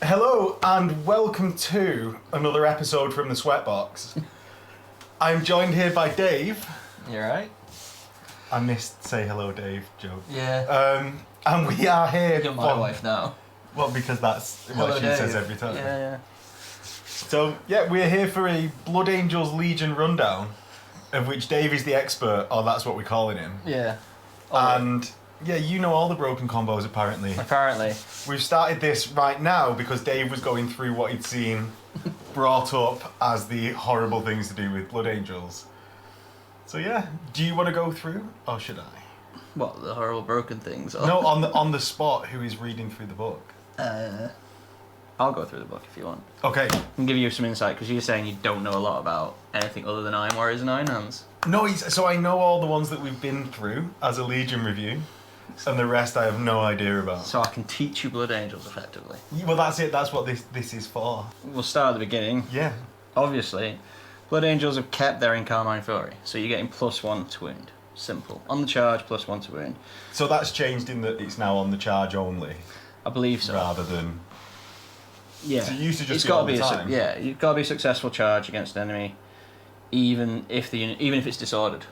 Hello and welcome to another episode from the Sweatbox. I'm joined here by Dave. You alright? I missed say hello Dave joke. Yeah. And we are here You're my wife now. Well, because that's Hello, what she Dave. says every time. Yeah. So, yeah, we're here for a Blood Angels Legion rundown, of which Dave is the expert, or that's what we're calling him. Yeah. And, yeah, you know all the broken combos, apparently. Apparently. We've started this right now because Dave was going through what he'd seen brought up as the horrible things to do with Blood Angels. So, yeah, do you want to go through, or should I? What, the horrible broken things? Or? No, on the spot, who is reading through the book? I'll go through the book if you want. Okay. I can give you some insight, because you're saying you don't know a lot about anything other than Iron Warriors and Iron Hands. No, so I know all the ones that we've been through as a Legion review, and the rest I have no idea about. So I can teach you Blood Angels, effectively. Well, that's it. That's what this is for. We'll start at the beginning. Yeah. Obviously, Blood Angels have kept their Incarmine Fury, so you're getting +1 to wound. Simple. On the charge, +1 to wound. So that's changed in that it's now on the charge only, I believe so. rather than... Yeah. So it used to just It's be gotta all the be time. yeah, you've got to be a successful charge against an enemy, even if it's disordered.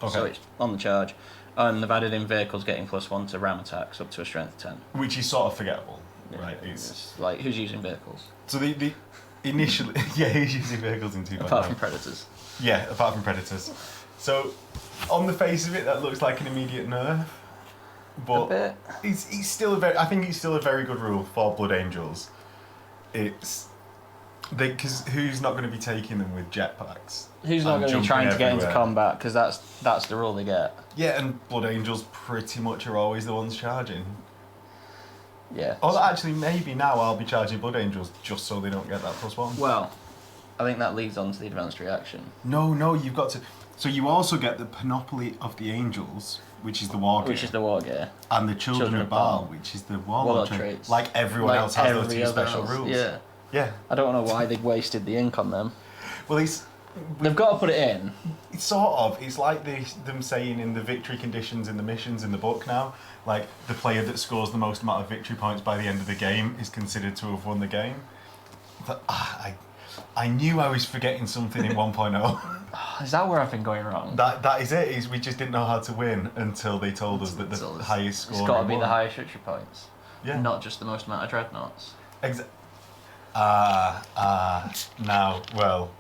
Okay. So it's on the charge, and they've added in vehicles getting +1 to ram attacks up to a strength 10. Which is sort of forgettable, Yeah, right? It's like, who's using vehicles? So the initially... yeah, he's using vehicles in 2.0. Apart from predators. Yeah, apart from predators. So, on the face of it, that looks like an immediate nerf. But A bit. It's still I think it's still a very good rule for Blood Angels. It's because who's not going to be taking them with jetpacks? Who's not and going to jumping be trying to get into everywhere? combat, because that's the rule they get. Yeah, and Blood Angels pretty much are always the ones charging. Yeah. Or actually, maybe now I'll be charging Blood Angels just so they don't get that +1. Well, I think that leads on to the advanced reaction. No, you've got to... So you also get the Panoply of the Angels, which is the war gear. Which is the war gear. And the Children of Baal, which is the warlord trait. traits. Like everyone Like else has those every two other special else. rules. Yeah. Yeah. I don't know why they wasted the ink on them. Well, They've got to put it in. it's sort of, it's like them saying in the victory conditions in the missions in the book now, like the player that scores the most amount of victory points by the end of the game is considered to have won the game. But, I knew I was forgetting something in 1.0. Is that where I've been going wrong? That is it, is we just didn't know how to win until they told us that the So highest score It's got to be won. the highest victory points. Yeah. Not just the most amount of dreadnoughts. Now, well,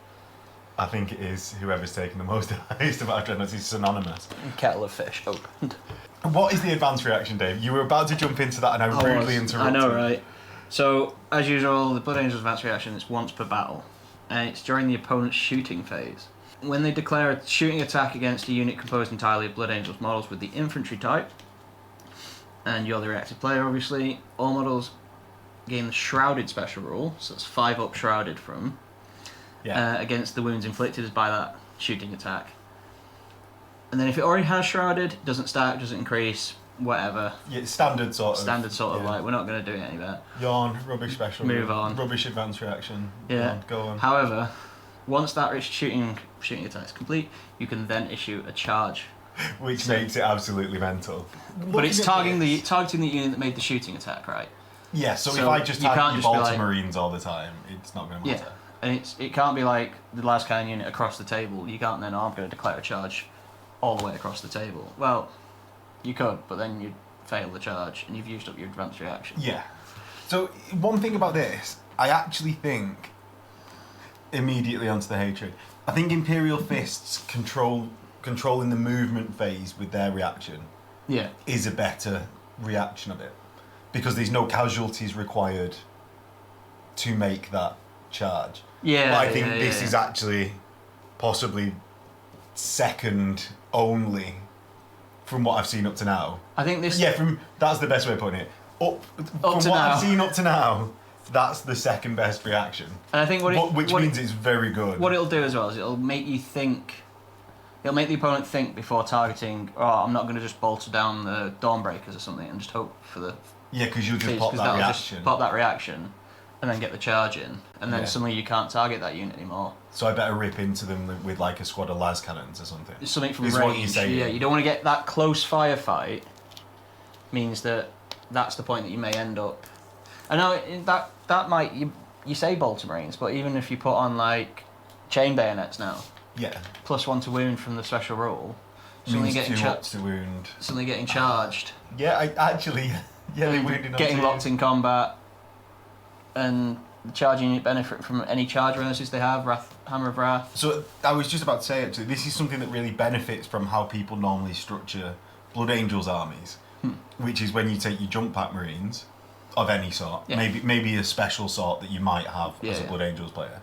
I think it is whoever's taken the most highest amount of dreadnoughts is synonymous. Kettle of fish opened. What is the advanced reaction, Dave? You were about to jump into that and I rudely interrupted. I know, right? So, as usual, the Blood Angels advanced reaction is once per battle, and it's during the opponent's shooting phase. When they declare a shooting attack against a unit composed entirely of Blood Angels models with the infantry type, and you're the reactive player, obviously, all models gain the Shrouded special rule, so it's 5 up Shrouded from, against the wounds inflicted by that shooting attack. And then if it already has Shrouded, it doesn't stack, doesn't increase, whatever. Yeah, standard sort of. Like, we're not going to do it any better. Yawn, rubbish special. Move on. Rubbish advanced reaction. Yeah. Yawn, go on. However, once that shooting attack is complete, you can then issue a charge. Which makes it absolutely mental. But it's targeting the unit that made the shooting attack, right? Yeah, so if So I just you can't target just be Baltimore like- Marines all the time, it's not going to matter. Yeah, and it can't be like the last cannon unit across the table. You can't then, I'm going to declare a charge all the way across the table. Well, you could, but then you'd fail the charge, and you've used up your advanced reaction. Yeah. So one thing about this, I actually think, immediately onto the hatred, I think Imperial Fists controlling the movement phase with their reaction Yeah. is a better reaction of it. Because there's no casualties required to make that charge. Yeah. But I think this is actually possibly second only from what I've seen up to now. I think this. Yeah, that's the best way of putting it. From to what now. I've seen up to now, that's the second best reaction. And I think Which means it's very good. What it'll do as well is it'll make you think. It'll make the opponent think before targeting. Oh, I'm not going to just bolter down the Dawnbreakers or something and just hope for the. Yeah, because you'll just phase, pop 'cause that that'll reaction. Just pop that reaction, and then get the charge in, and then Yeah. suddenly you can't target that unit anymore. So I better rip into them with like a squad of las cannons or something. It's something from Is range. what you're saying. Yeah, you don't want to get that close firefight. Means that's the point that you may end up I know that might you say bolter marines, but even if you put on like chain bayonets now, Yeah. +1 to wound from the special rule, Means 2 up to wound. suddenly getting charged. Yeah, they wounded on getting 2. locked in combat, and the charging unit benefit from any charge bonuses they have, Hammer of Wrath. So I was just about to say, actually, this is something that really benefits from how people normally structure Blood Angels armies, which is when you take your jump pack marines of any sort, maybe a special sort that you might have as a Blood Angels player.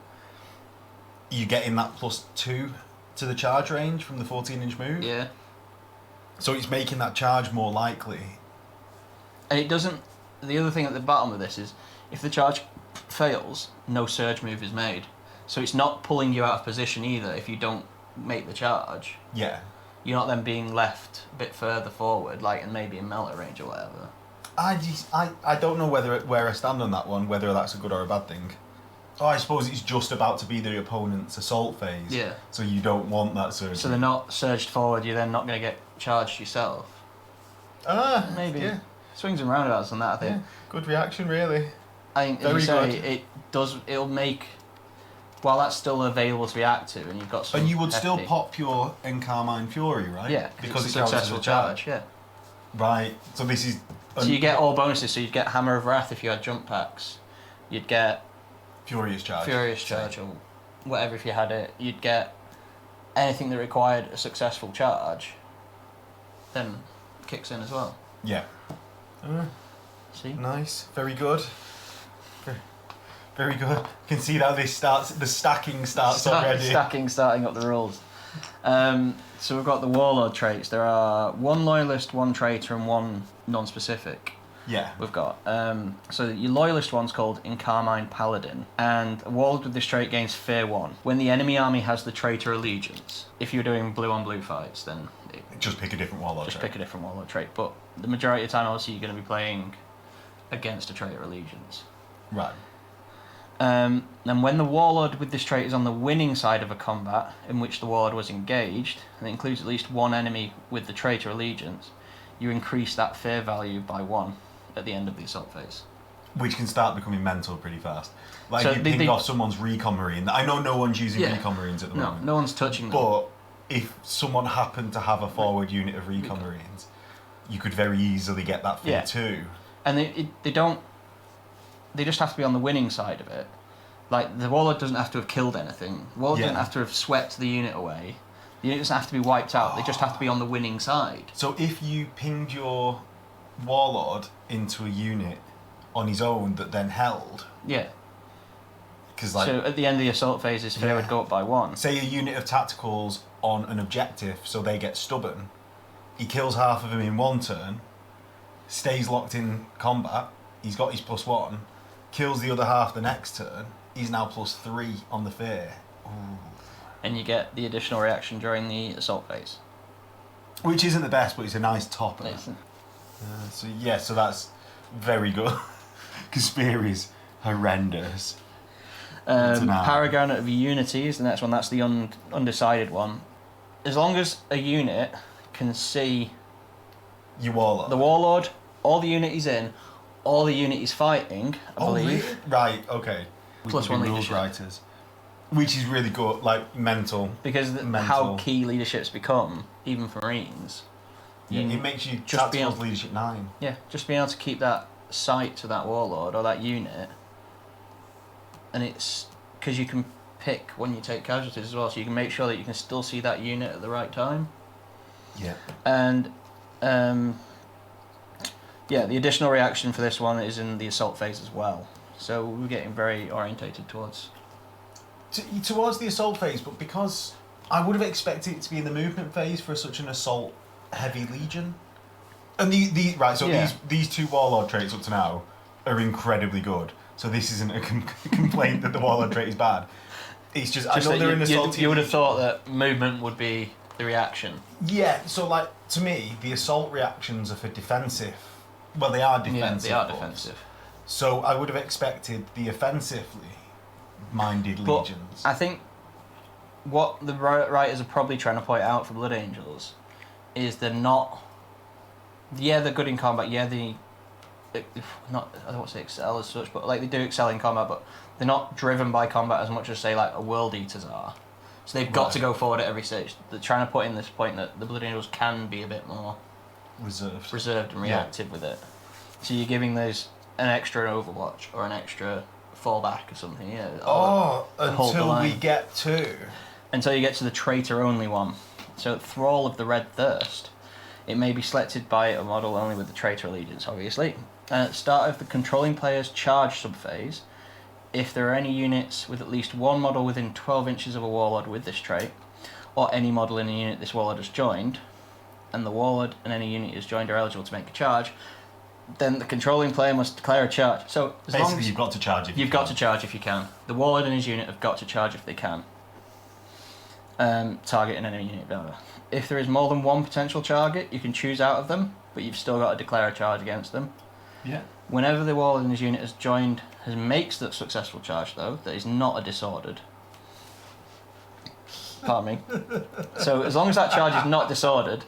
You get in that +2 to the charge range from the 14-inch move. Yeah. So it's making that charge more likely. And it doesn't. The other thing at the bottom of this is, if the charge fails, no surge move is made. So it's not pulling you out of position either if you don't make the charge. Yeah. You're not then being left a bit further forward, like, and maybe in melee range or whatever. I don't know where I stand on that one, whether that's a good or a bad thing. Oh, I suppose it's just about to be the opponent's assault phase. Yeah. So you don't want that surge. So they're not surged forward, you're then not going to get charged yourself. Maybe. Yeah. Swings and roundabouts on that, I think. Yeah. Good reaction, really. I think, as you say, it'll make... While that's still available to react to, and you've got some... And you would still pop your Encarmine Fury, right? Yeah, because it's a successful charge, yeah. Right, so this is... So you get all bonuses, so you'd get Hammer of Wrath if you had jump packs. You'd get... Furious Charge, or whatever if you had it. You'd get anything that required a successful charge, then kicks in as well. Yeah. See? Nice, very good. Very good. You can see how this starts. The stacking starts already. Starting up the rules. So we've got the warlord traits. There are 1 loyalist, 1 traitor, and 1 non-specific. Yeah. We've got. So your loyalist one's called Incarmine Paladin, and a warlord with this trait gains Fear 1. When the enemy army has the traitor allegiance. If you're doing blue on blue fights, then just pick a different warlord trait. Pick a different warlord trait. But the majority of the time, obviously, you're going to be playing against a traitor allegiance. Right. And when the warlord with this trait is on the winning side of a combat in which the warlord was engaged, and it includes at least 1 enemy with the traitor allegiance, you increase that fear value by 1 at the end of the assault phase. Which can start becoming mental pretty fast. Like, so you ping off someone's recon marine. I know no one's using recon marines at the moment. No one's touching them. But if someone happened to have a forward unit of recon marines, you could very easily get that fear too. And they don't... They just have to be on the winning side of it. Like, the warlord doesn't have to have killed anything. The warlord doesn't have to have swept the unit away. The unit doesn't have to be wiped out. They just have to be on the winning side. So if you pinged your warlord into a unit on his own that then held... Yeah. Cause so at the end of the assault phase, his fear would go up by 1. Say a unit of tacticals on an objective, so they get stubborn. He kills half of them in 1 turn, stays locked in combat, he's got his +1, kills the other half the next turn, he's now +3 on the fear. Ooh. And you get the additional reaction during the assault phase. Which isn't the best, but it's a nice topper. So that's very good. Because fear is horrendous. Paragon of Unity is the next one. That's the undecided one. As long as a unit can see your warlord, the warlord, all the unit he's in, all the unit he's fighting, I believe. Really? Right, okay. +1 rules leadership. writers. Which is really good, like mental. Because how key leadership's become, even for Marines. It makes you just be able leadership 9. Yeah, just being able to keep that sight to that warlord or that unit. And it's because you can pick when you take casualties as well, so you can make sure that you can still see that unit at the right time. Yeah. And the additional reaction for this one is in the assault phase as well. So we're getting very orientated towards the assault phase, but because I would have expected it to be in the movement phase for such an assault heavy legion. And these 2 warlord traits up to now are incredibly good. So this isn't a complaint that the warlord trait is bad. It's just I know they're an assault. You would have thought that movement would be the reaction. Yeah, so like to me, the assault reactions are for defensive. Well, they are defensive. Yeah, they are defensive. So I would have expected the offensively minded legions. I think what the writers are probably trying to point out for Blood Angels is they're not... Yeah, they're good in combat. Yeah, not, I don't want to say excel as such, but like they do excel in combat, but they're not driven by combat as much as say like a World Eaters are. So they've got to go forward at every stage. They're trying to put in this point that the Blood Angels can be a bit more reserved and reactive with it. So you're giving those an extra Overwatch or an extra fallback or something. Until we get to... Until you get to the traitor-only one. So Thrall of the Red Thirst. It may be selected by a model only with the traitor allegiance, obviously. At the start of the controlling player's charge subphase, if there are any units with at least one model within 12 inches of a warlord with this trait, or any model in a unit this warlord has joined, and the warlord and any unit is joined are eligible to make a charge, then the controlling player must declare a charge. So as long as you've got to charge if you've got to charge if you can. The warlord and his unit have got to charge if they can. Target an enemy unit, blah, blah. If there is more than one potential target, you can choose out of them, but you've still got to declare a charge against them. Yeah. Whenever the warlord and his unit makes that successful charge, though, that is not a disordered. Pardon me. So as long as that charge is not disordered,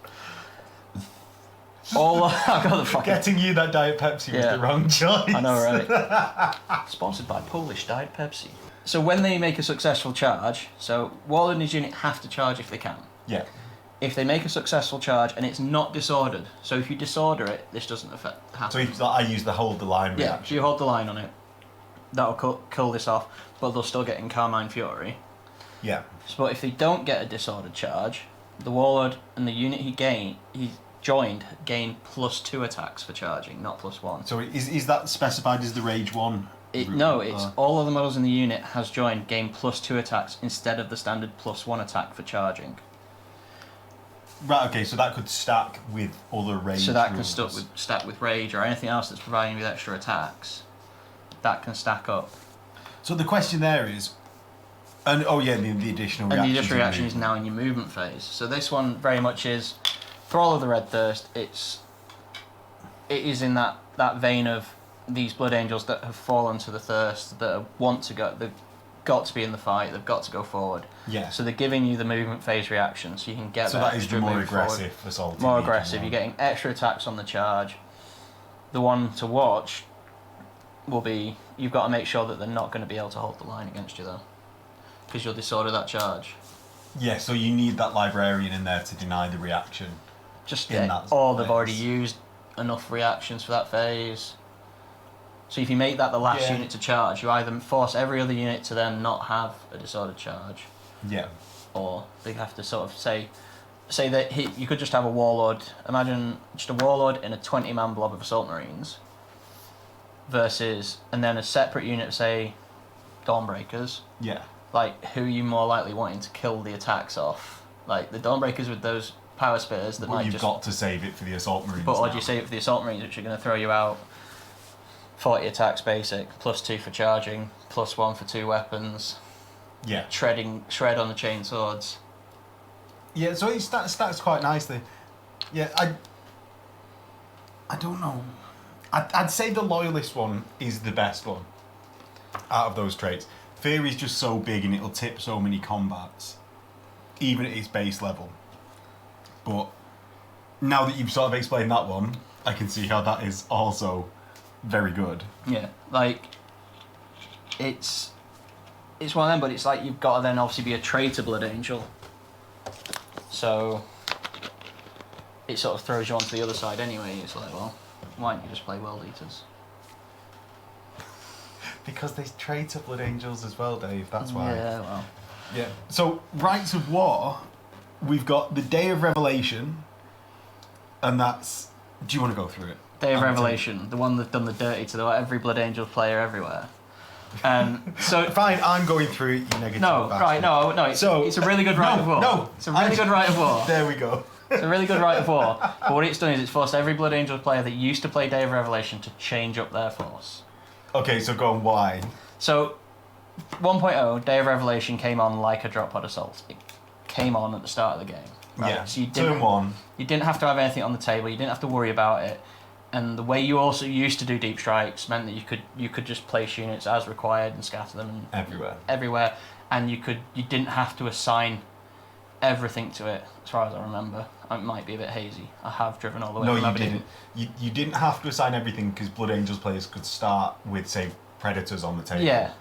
I got the fucking... Getting you that Diet Pepsi was the wrong choice. I know, right? Sponsored by Polish Diet Pepsi. So when they make a successful charge, so warlord and his unit have to charge if they can. Yeah. If they make a successful charge and it's not disordered, so if you disorder it, this doesn't happen. So I use the hold the line reaction. Yeah, so you hold the line on it. That'll kill this off, but they'll still get in Carmine Fury. Yeah. So, but if they don't get a disordered charge, the warlord and the unit he joined gain +2 attacks for charging, not +1. So is that specified as the rage one? No, it's all other models in the unit has joined gain +2 attacks instead of the standard +1 attack for charging. Right, okay, so that could stack with other rage. So that rules. can stack with rage or anything else that's providing you with extra attacks. That can stack up. So the question there is, the additional reaction. And the additional reaction is now in your movement phase. So this one very much is Thrall of the Red Thirst. It is in that vein of these Blood Angels that have fallen to the thirst, that want to go. They've got to be in the fight. They've got to go forward. Yeah. So they're giving you the movement phase reaction, so you can get. So that is the more aggressive assault. More aggressive. You're getting extra attacks on the charge. The one to watch will be, you've got to make sure that they're not going to be able to hold the line against you though, because you'll disorder that charge. Yeah, so you need that librarian in there to deny the reaction. Or they've already used enough reactions for that phase. So if you make that the last unit to charge, you either force every other unit to then not have a disordered charge. Yeah. Or they have to sort of say that you could just have a warlord. Imagine just a warlord in a 20-man blob of assault marines. And then a separate unit, say, Dawnbreakers. Yeah. Like, who are you more likely wanting to kill the attacks off? Like, the Dawnbreakers with those power spears that you've got to save it for the assault marines. Or do you save it for the assault marines, which are going to throw you out 40 attacks basic, +2 for charging, +1 for 2 weapons. Yeah. Shred on the chain swords. Yeah, so it stacks quite nicely. Yeah, I don't know. I'd say the Loyalist one is the best one out of those traits. Fury's just so big and it'll tip so many combats, even at its base level. But now that you've sort of explained that one, I can see how that is also very good. Yeah, like, it's one of them, but it's like you've got to then obviously be a traitor Blood Angel. So it sort of throws you onto the other side anyway. It's like, well, why don't you just play World Eaters? Because there's traitor Blood Angels as well, Dave, that's why. Yeah, well. Yeah. So, Rites of War, we've got the Day of Revelation, and that's... Do you want to go through it? Day of Revelation, the one that's done the dirty to every Blood Angel player everywhere. So fine, I'm going through it, you negative bastard. No. It's a really good Rite of War. No, it's a really good Rite of War. There we go. It's a really good Rite of War. But what it's done is it's forced every Blood Angel player that used to play Day of Revelation to change up their force. Okay, so go on, why? So, 1.0, Day of Revelation came on like a drop pod assault. It came on at the start of the game. Right? Yeah, so turn one. You didn't have to have anything on the table, you didn't have to worry about it. And the way you also used to do deep strikes meant that you could just place units as required and scatter them everywhere, and you didn't have to assign everything to it, as far as I remember. It might be a bit hazy. I have driven all the way No, from you Aberdeen. didn't. You didn't have to assign everything because Blood Angels players could start with, say, Predators on the table. Yeah.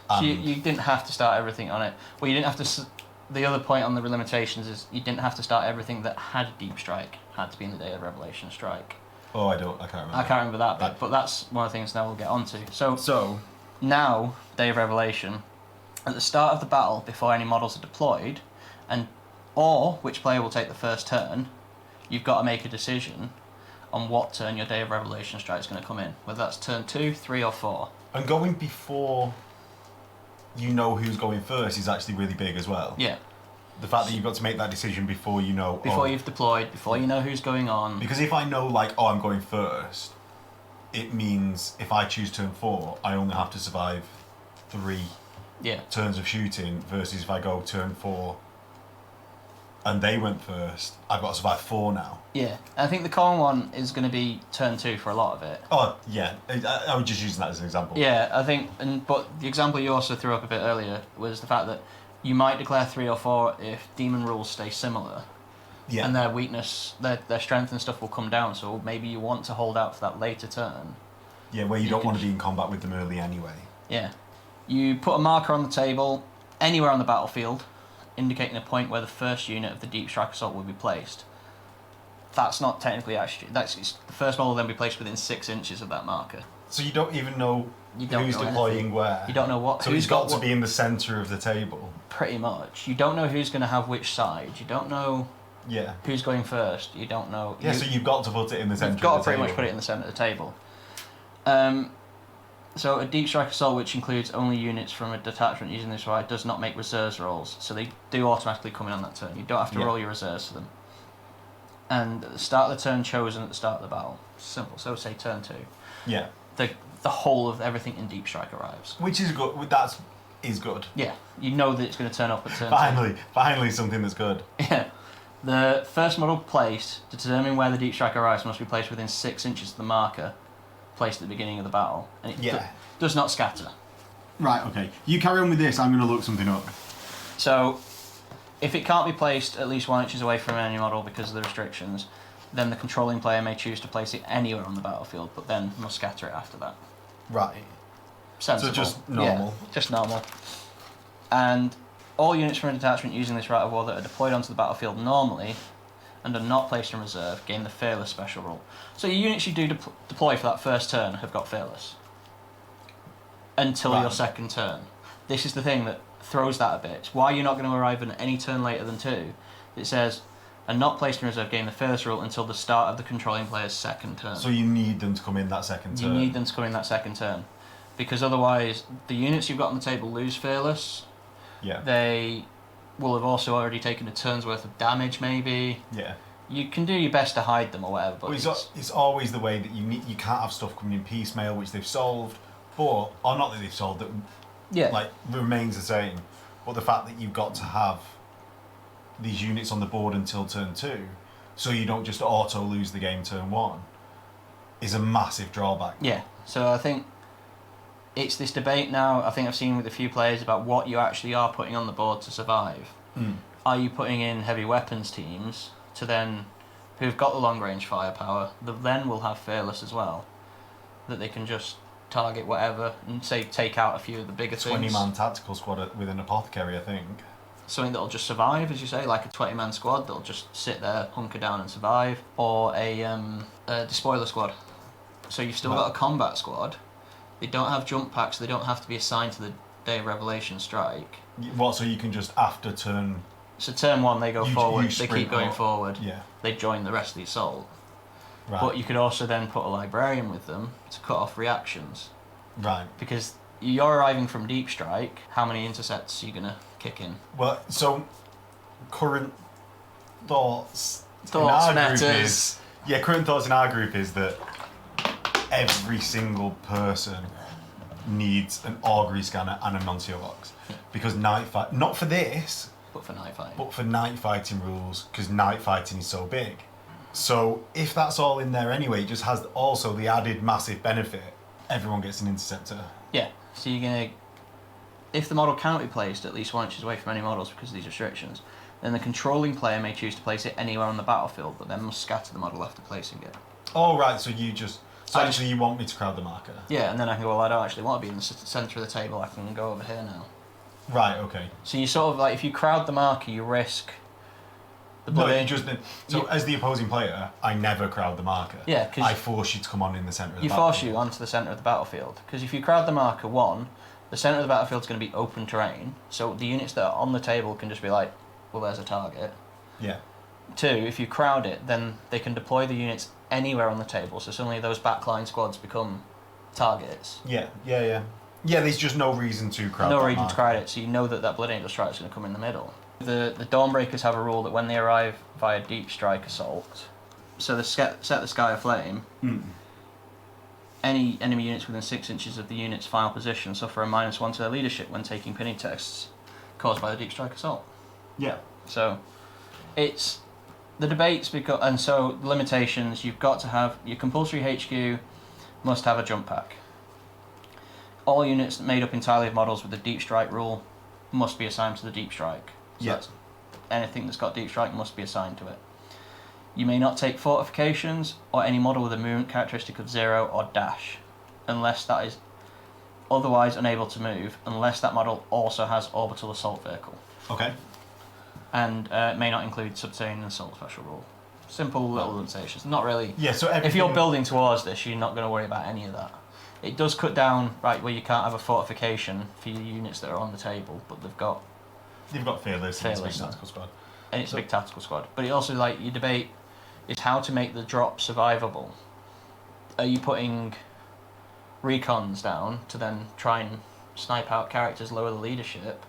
So you didn't have to start everything on it. Well, you didn't have to... The other point on the limitations is you didn't have to start everything that had Deep Strike. Had to be in the Day of Revelation strike. Oh, I can't remember. I can't remember that bit, but that's one of the things now we'll get onto. So Now, Day of Revelation, at the start of the battle, before any models are deployed, or which player will take the first turn, you've got to make a decision on what turn your Day of Revelation strike is going to come in. Whether that's turn 2, 3 or 4. And going before you know who's going first is actually really big as well. Yeah. The fact that you've got to make that decision before you know... Before you've deployed, before you know who's going on. Because if I know, like, I'm going first, it means if I choose turn 4, I only have to survive 3 turns of shooting, versus if I go turn 4 and they went first, I've got to survive 4 now. Yeah. I think the common one is going to be turn 2 for a lot of it. Oh, yeah. I was just using that as an example. Yeah, I think... But the example you also threw up a bit earlier was the fact that you might declare 3 or 4 if demon rules stay similar. Yeah. And their weakness, their strength and stuff will come down, so maybe you want to hold out for that later turn. Yeah, where you don't want to be in combat with them early anyway. Yeah. You put a marker on the table, anywhere on the battlefield, indicating a point where the first unit of the Deep Strike Assault will be placed. That's not technically actually... the first model will then be placed within 6 inches of that marker. So you don't even know who's deploying where? You don't know what... So he's got to be in the centre of the table. Pretty much. You don't know who's going to have which side. You don't know... Yeah. Who's going first? You don't know. Yeah, so you've got to put it in the centre of the table. You've got to pretty much put it in the centre of the table. So a Deep Strike Assault, which includes only units from a detachment using this right, does not make reserves rolls, so they do automatically come in on that turn. You don't have to roll your reserves for them. And at the start of the turn chosen at the start of the battle, simple. So say turn 2. Yeah. The whole of everything in Deep Strike arrives. Which is good. That is good. Yeah, you know that it's going to turn up at turn 2. Finally something that's good. Yeah. The first model placed to determine where the Deep Strike arrives must be placed within 6 inches of the marker placed at the beginning of the battle. And it does not scatter. Right, okay. You carry on with this, I'm going to look something up. So, if it can't be placed at least 1 inches away from any model because of the restrictions, then the controlling player may choose to place it anywhere on the battlefield, but then must scatter it after that. Right. Sensible. So just normal. Yeah, just normal. And all units from a detachment using this Rite of War that are deployed onto the battlefield normally and are not placed in reserve gain the Fearless special rule. So your units you do deploy for that first turn have got Fearless. Until your second turn. This is the thing that throws that a bit. It's why you're not going to arrive at any turn later than 2. It says, and not placed in reserve gain the Fearless rule until the start of the controlling player's second turn. So you need them to come in that second turn. You need them to come in that second turn. Because otherwise, the units you've got on the table lose Fearless. Yeah. They will have also already taken a turn's worth of damage, maybe. Yeah. You can do your best to hide them or whatever, but it's always the way that you can't have stuff coming in piecemeal, which they've solved, or not that they've solved, that like remains the same. But the fact that you've got to have these units on the board until turn 2, so you don't just auto lose the game turn 1, is a massive drawback. Yeah. So I think it's this debate now, I think I've seen with a few players about what you actually are putting on the board to survive. Are you putting in heavy weapons teams to then, who've got the long range firepower, that then will have Fearless as well, that they can just target whatever and say take out a few of the bigger 20-man tactical squad with an apothecary, I think. Something that'll just survive, as you say, like a 20-man squad that'll just sit there, hunker down and survive, or a despoiler squad. So you've still got a combat squad. They don't have jump packs, so they don't have to be assigned to the Day of Revelation strike. What, so you can just after turn... So turn 1 they go forward, they keep going up. forward, Yeah. they join the rest of the assault. Right. But you could also then put a librarian with them to cut off reactions. Right. Because you're arriving from Deep Strike, how many intercepts are you going to kick in? Well, so current thoughts matters. Group is... Yeah, current thoughts in our group is that every single person needs an augury scanner and a non-CO box. Because night fight... Not for this... But for night fighting. But for night fighting rules, because night fighting is so big. So if that's all in there anyway, it just has also the added massive benefit. Everyone gets an interceptor. Yeah, so you're going to... If the model cannot be placed at least 1 inch away from any models because of these restrictions, then the controlling player may choose to place it anywhere on the battlefield, but then must scatter the model after placing it. Oh, right, so you just... So actually you want me to crowd the marker? Yeah, and then I can go, well, I don't actually want to be in the centre of the table, I can go over here now. Right, okay. So you sort of, like, if you crowd the marker, you risk... As the opposing player, I never crowd the marker. Yeah, because... I force you to come on in the centre of the battlefield. You force you onto the centre of the battlefield. Because if you crowd the marker, one, the centre of the battlefield is going to be open terrain, so the units that are on the table can just be like, well, there's a target. Yeah. Two, if you crowd it, then they can deploy the units anywhere on the table, so suddenly those backline squads become targets. Yeah, there's just no reason to crowd No reason to crowd it, so you know that Blood Angel Strike is going to come in the middle. The Dawnbreakers have a rule that when they arrive via Deep Strike Assault, so they set the sky aflame, any enemy units within 6 inches of the unit's final position suffer a -1 to their leadership when taking pinning tests caused by the Deep Strike Assault. Yeah. So, it's... The debates, and so the limitations, you've got to have... Your compulsory HQ must have a jump pack. All units made up entirely of models with the Deep Strike rule must be assigned to the Deep Strike. So yes. Anything that's got Deep Strike must be assigned to it. You may not take fortifications or any model with a movement characteristic of 0 or dash, unless that is otherwise unable to move, unless that model also has orbital assault vehicle. Okay. And may not include subterranean assault special rule. Simple little limitations. Not really. Yeah. So if you're building towards this, you're not going to worry about any of that. It does cut down where you can't have a fortification for your units that are on the table, but they've got Fearless and it's a big tactical squad. And it's a big tactical squad. But it also, your debate is how to make the drop survivable. Are you putting recons down to then try and snipe out characters, lower the leadership?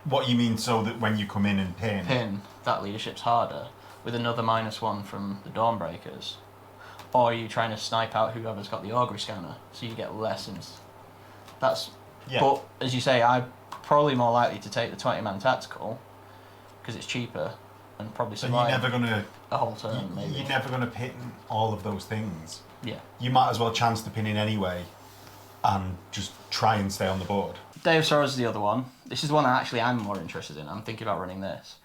What you mean, so that when you come in and pin, that leadership's harder with another -1 from the Dawnbreakers? Or are you trying to snipe out whoever's got the Augury scanner so you get lessons? That's... Yeah. But, as you say, I'm probably more likely to take the 20-man tactical because it's cheaper and probably survive you're never gonna a whole turn, maybe. You're never going to pin all of those things. Yeah. You might as well chance the pin in anyway and just try and stay on the board. Day of Sorrows is the other one. This is the one that actually I'm more interested in. I'm thinking about running this.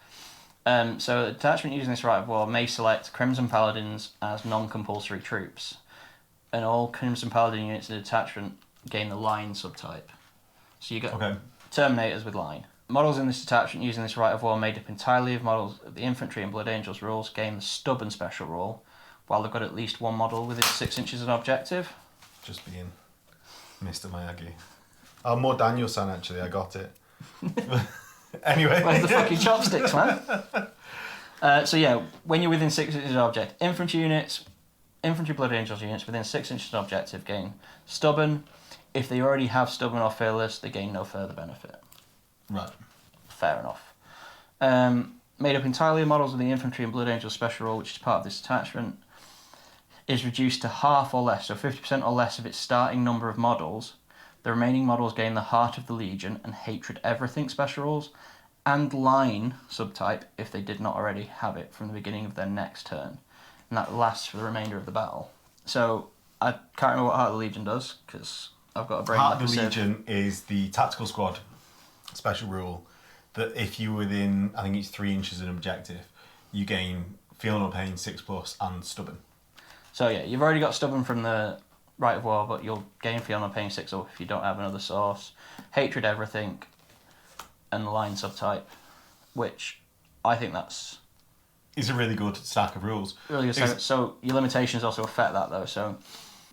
So, a detachment using this Rite of War may select Crimson Paladins as non-compulsory troops, and all Crimson Paladin units in the detachment gain the line subtype. So you got Terminators with line. Models in this detachment using this Rite of War made up entirely of models of the Infantry and Blood Angels rules gain the Stubborn special rule, while they've got at least one model within 6 inches of an objective. Just being Mr. Miyagi. Oh, more Daniel-san, actually, I got it. Anyway. Where's the fucking chopsticks, man? So yeah, when you're within 6 inches of an object, Infantry Blood Angels units within 6 inches of an objective gain Stubborn. If they already have Stubborn or Fearless, they gain no further benefit. Right. Fair enough. Made up entirely of models of the Infantry and Blood Angels special rule, which is part of this attachment, is reduced to half or less, so 50% or less of its starting number of models. The remaining models gain the Heart of the Legion and Hatred Everything special rules, and Line subtype if they did not already have it from the beginning of their next turn. And that lasts for the remainder of the battle. So, I can't remember what Heart of the Legion does, because I've got a brain. Heart of the Legion is the tactical squad special rule that if you're within, I think it's 3 inches of an objective, you gain Feel No Pain 6+ and Stubborn. So yeah, you've already got Stubborn from the Rite of War, but you'll gain Feel No Pain 6 up if you don't have another source. Hatred Everything and the Line subtype, which I think that's... is a really good stack of rules. Really good. So your limitations also affect that though, so...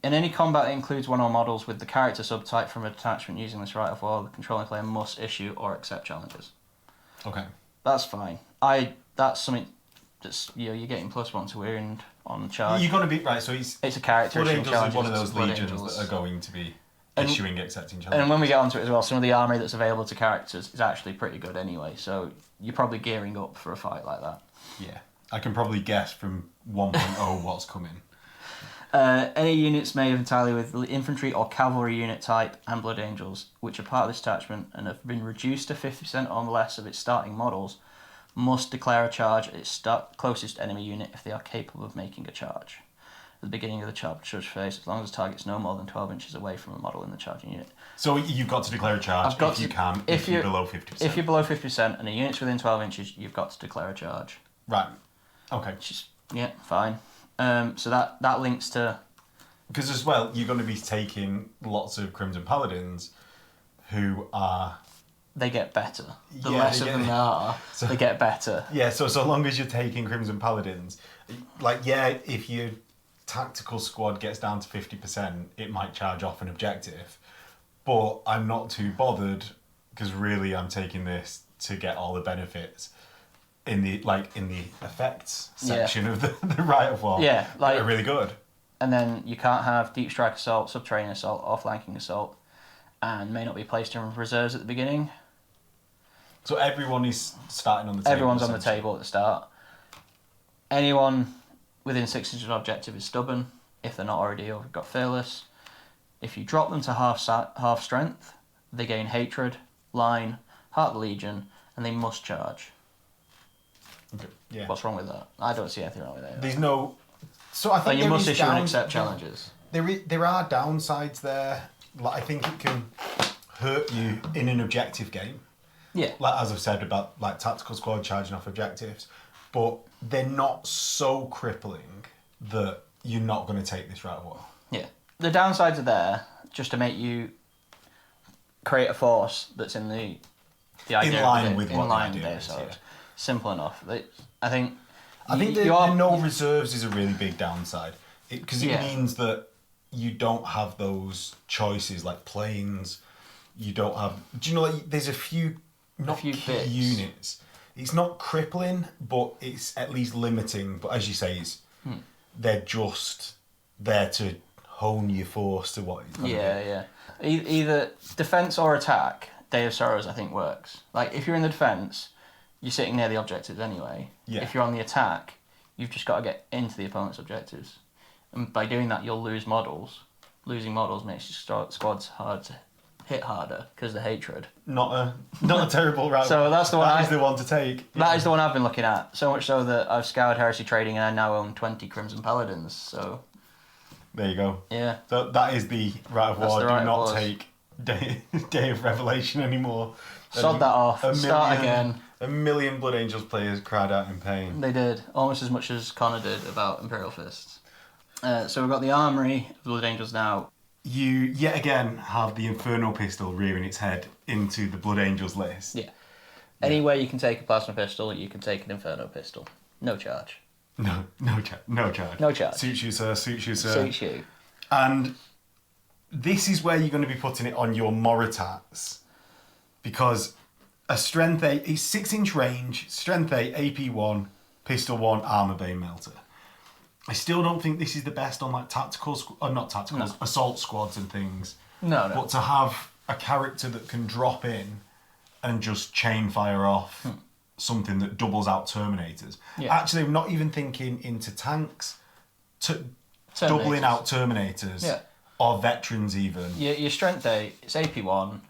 In any combat that includes one or models with the character subtype from a detachment using this Rite of War, the controlling player must issue or accept challenges. Okay. That's fine. That's something that's, you're getting +1 to wound on charge. You're going to be, right, so it's a character Blood issuing Angels is challenges. one of those Blood legions Angels. that are going to be issuing, accepting challenges. And when we get onto it as well, some of the armoury that's available to characters is actually pretty good anyway, so you're probably gearing up for a fight like that. Yeah. I can probably guess from 1.0 what's coming. Any units made entirely with infantry or cavalry unit type and Blood Angels, which are part of this attachment and have been reduced to 50% or less of its starting models, must declare a charge at its closest enemy unit if they are capable of making a charge. the beginning of the charge phase, as long as the target's no more than 12 inches away from a model in the charging unit. So you've got to declare a charge if you can, if you're below 50%. If you're below 50% and a unit's within 12 inches, you've got to declare a charge. Right. Okay. Which is, fine. So that links to... Because as well, you're going to be taking lots of Crimson Paladins who are... They get better. The less of them there are, they get better. Yeah, so long as you're taking Crimson Paladins, if your tactical squad gets down to 50%, it might charge off an objective. But I'm not too bothered, because really I'm taking this to get all the benefits in the effects section of the Rite of War. Yeah, are really good. And then you can't have deep strike assault, subterranean assault, or flanking assault, and may not be placed in reserves at the beginning. So everyone is starting on the table. Everyone's on the table at the start. Anyone within 6 inches of objective is stubborn, if they're not already, or have got fearless. If you drop them to half strength, they gain hatred, line, heart of the legion, and they must charge. Okay. Yeah. What's wrong with that? I don't see anything wrong with that. There's no. So I think you must issue and accept challenges. There are downsides there. Like I think it can hurt you in an objective game. Yeah. Like as I've said about like tactical squad charging off objectives, but they're not so crippling that you're not going to take this Rite of War. Yeah. The downsides are there just to make you create a force that's in the idea in line with what the idea is. So simple enough. I think the no reserves is a really big downside because it means that you don't have those choices like planes. You don't have. Do you know? Like, there's a few key bits. Units. It's not crippling, but it's at least limiting. But as you say, they're just there to hone your force to what it's going to be. Yeah. Either defense or attack. Day of Sorrows, I think, works. Like if you're in the defense, you're sitting near the objectives anyway. Yeah. If you're on the attack, you've just got to get into the opponent's objectives. And by doing that, you'll lose models. Losing models makes your squads hard to hit harder because of the hatred. Not a terrible route. So that's the one. That is the one to take. That is the one I've been looking at. So much so that I've scoured Heresy Trading and I now own 20 Crimson Paladins. So there you go. Yeah. So that is the Rite of War. Do not take Day of Revelation anymore. Sod that off. Start again. 1 million Blood Angels players cried out in pain. They did. Almost as much as Connor did about Imperial Fists. So we've got the Armoury of Blood Angels now. You, yet again, have the Inferno Pistol rearing its head into the Blood Angels list. Yeah. Anywhere you can take a Plasma Pistol, you can take an Inferno Pistol. No charge. No charge. No charge. Suits you, sir. Suits you, sir. Suits you. And this is where you're going to be putting it on your Moritats. Because a Strength 8, it's 6-inch range, Strength 8, AP 1, Pistol 1, Armour Bay Melter. I still don't think this is the best on like assault squads and things. No. But to have a character that can drop in and just chain fire off something that doubles out Terminators. Yeah. Actually, I'm not even thinking into tanks, doubling out Terminators. Yeah. Or veterans even. Your Strength 8, it's AP 1.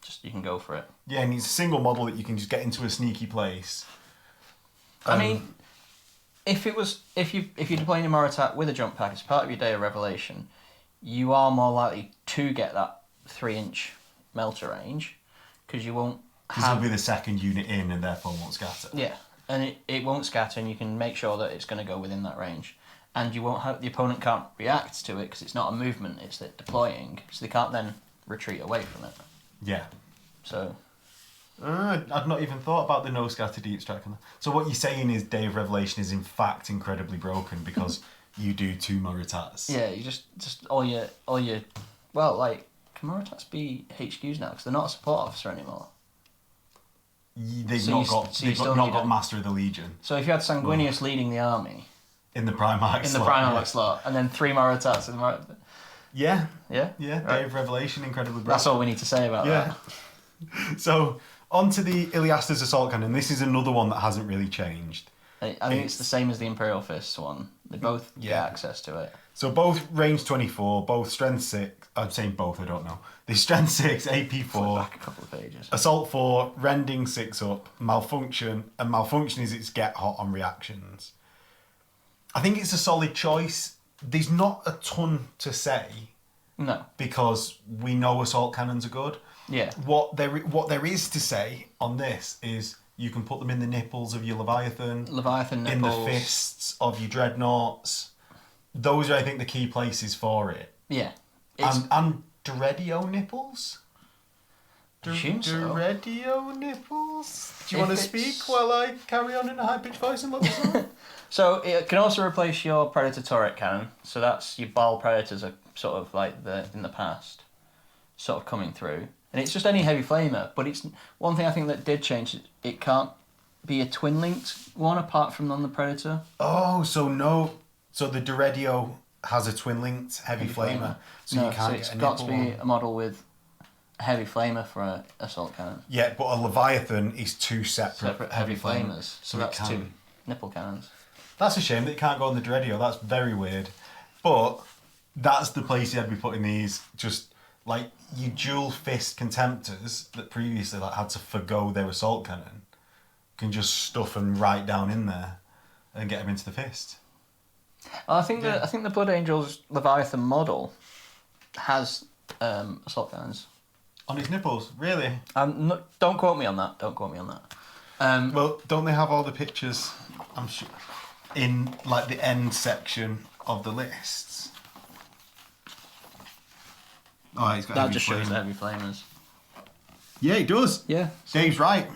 Just you can go for it. Yeah, and it's a single model that you can just get into a sneaky place. I mean, if you're deploying your Moritat with a jump pack as part of your Day of Revelation, you are more likely to get that 3-inch melter range because you won't have... Because it'll be the second unit in and therefore won't scatter. Yeah, and it won't scatter and you can make sure that it's going to go within that range. And you won't have... The opponent can't react to it because it's not a movement, it's deploying. So they can't then retreat away from it. Yeah. So... I've not even thought about the no scatter deep strike. So what you're saying is Day of Revelation is in fact incredibly broken because you do 2 Moritats. Yeah, you just all your well, like can Moritats be HQs now because they're not a support officer anymore. They've not got Master of the Legion. So if you had Sanguinius leading the army in the Primarch slot, and then 3 Moritats in the Yeah. Right. Day of Revelation incredibly broken. That's all we need to say about that. So on to the Iliasta's Assault Cannon. This is another one that hasn't really changed. I think it's the same as the Imperial Fists one. They both get access to it. So both range 24, both strength 6. I'm saying both, I don't know. They strength 6, AP 4. Flip back a couple of pages. Assault 4, rending 6 up, malfunction, and malfunction is its get hot on reactions. I think it's a solid choice there's not a ton to say No. because we know assault cannons are good. Yeah. What there is to say on this is you can put them in the nipples of your Leviathan, Leviathan in nipples. the fists of your Dreadnoughts. Those are, I think, the key places for it. Yeah. And Dreadio nipples? Assume so. Dreadio nipples? Do you If want to it's- speak while I carry on in a high-pitched voice and look this up? So it can also replace your Predator turret cannon. So that's your Baal Predators are sort of like in the past, sort of coming through. And it's just any heavy flamer. But it's one thing I think that did change. It can't be a twin-linked one apart from on the Predator. Oh, so the Dreadio has a twin-linked heavy flamer, so no, you can't so get it's a got to nipple be one. a model with a heavy flamer for an assault cannon. Yeah, but a Leviathan is two separate Heavy flamers. So it that's can. two nipple cannons. That's a shame that you can't go on the Dreadio. That's very weird. But that's the place you had to be putting these. Just like you dual fist contemptors that previously had to forgo their assault cannon can just stuff them right down in there and get them into the fist. I think the Blood Angels Leviathan model has assault cannons. On his nipples, really? Don't quote me on that. Don't quote me on that. Well, don't they have all the pictures? I'm sure in like the end section of the lists. Oh, he's got That heavy just shows flame. the heavy flamers. Yeah, it does. Yeah. Dave's right.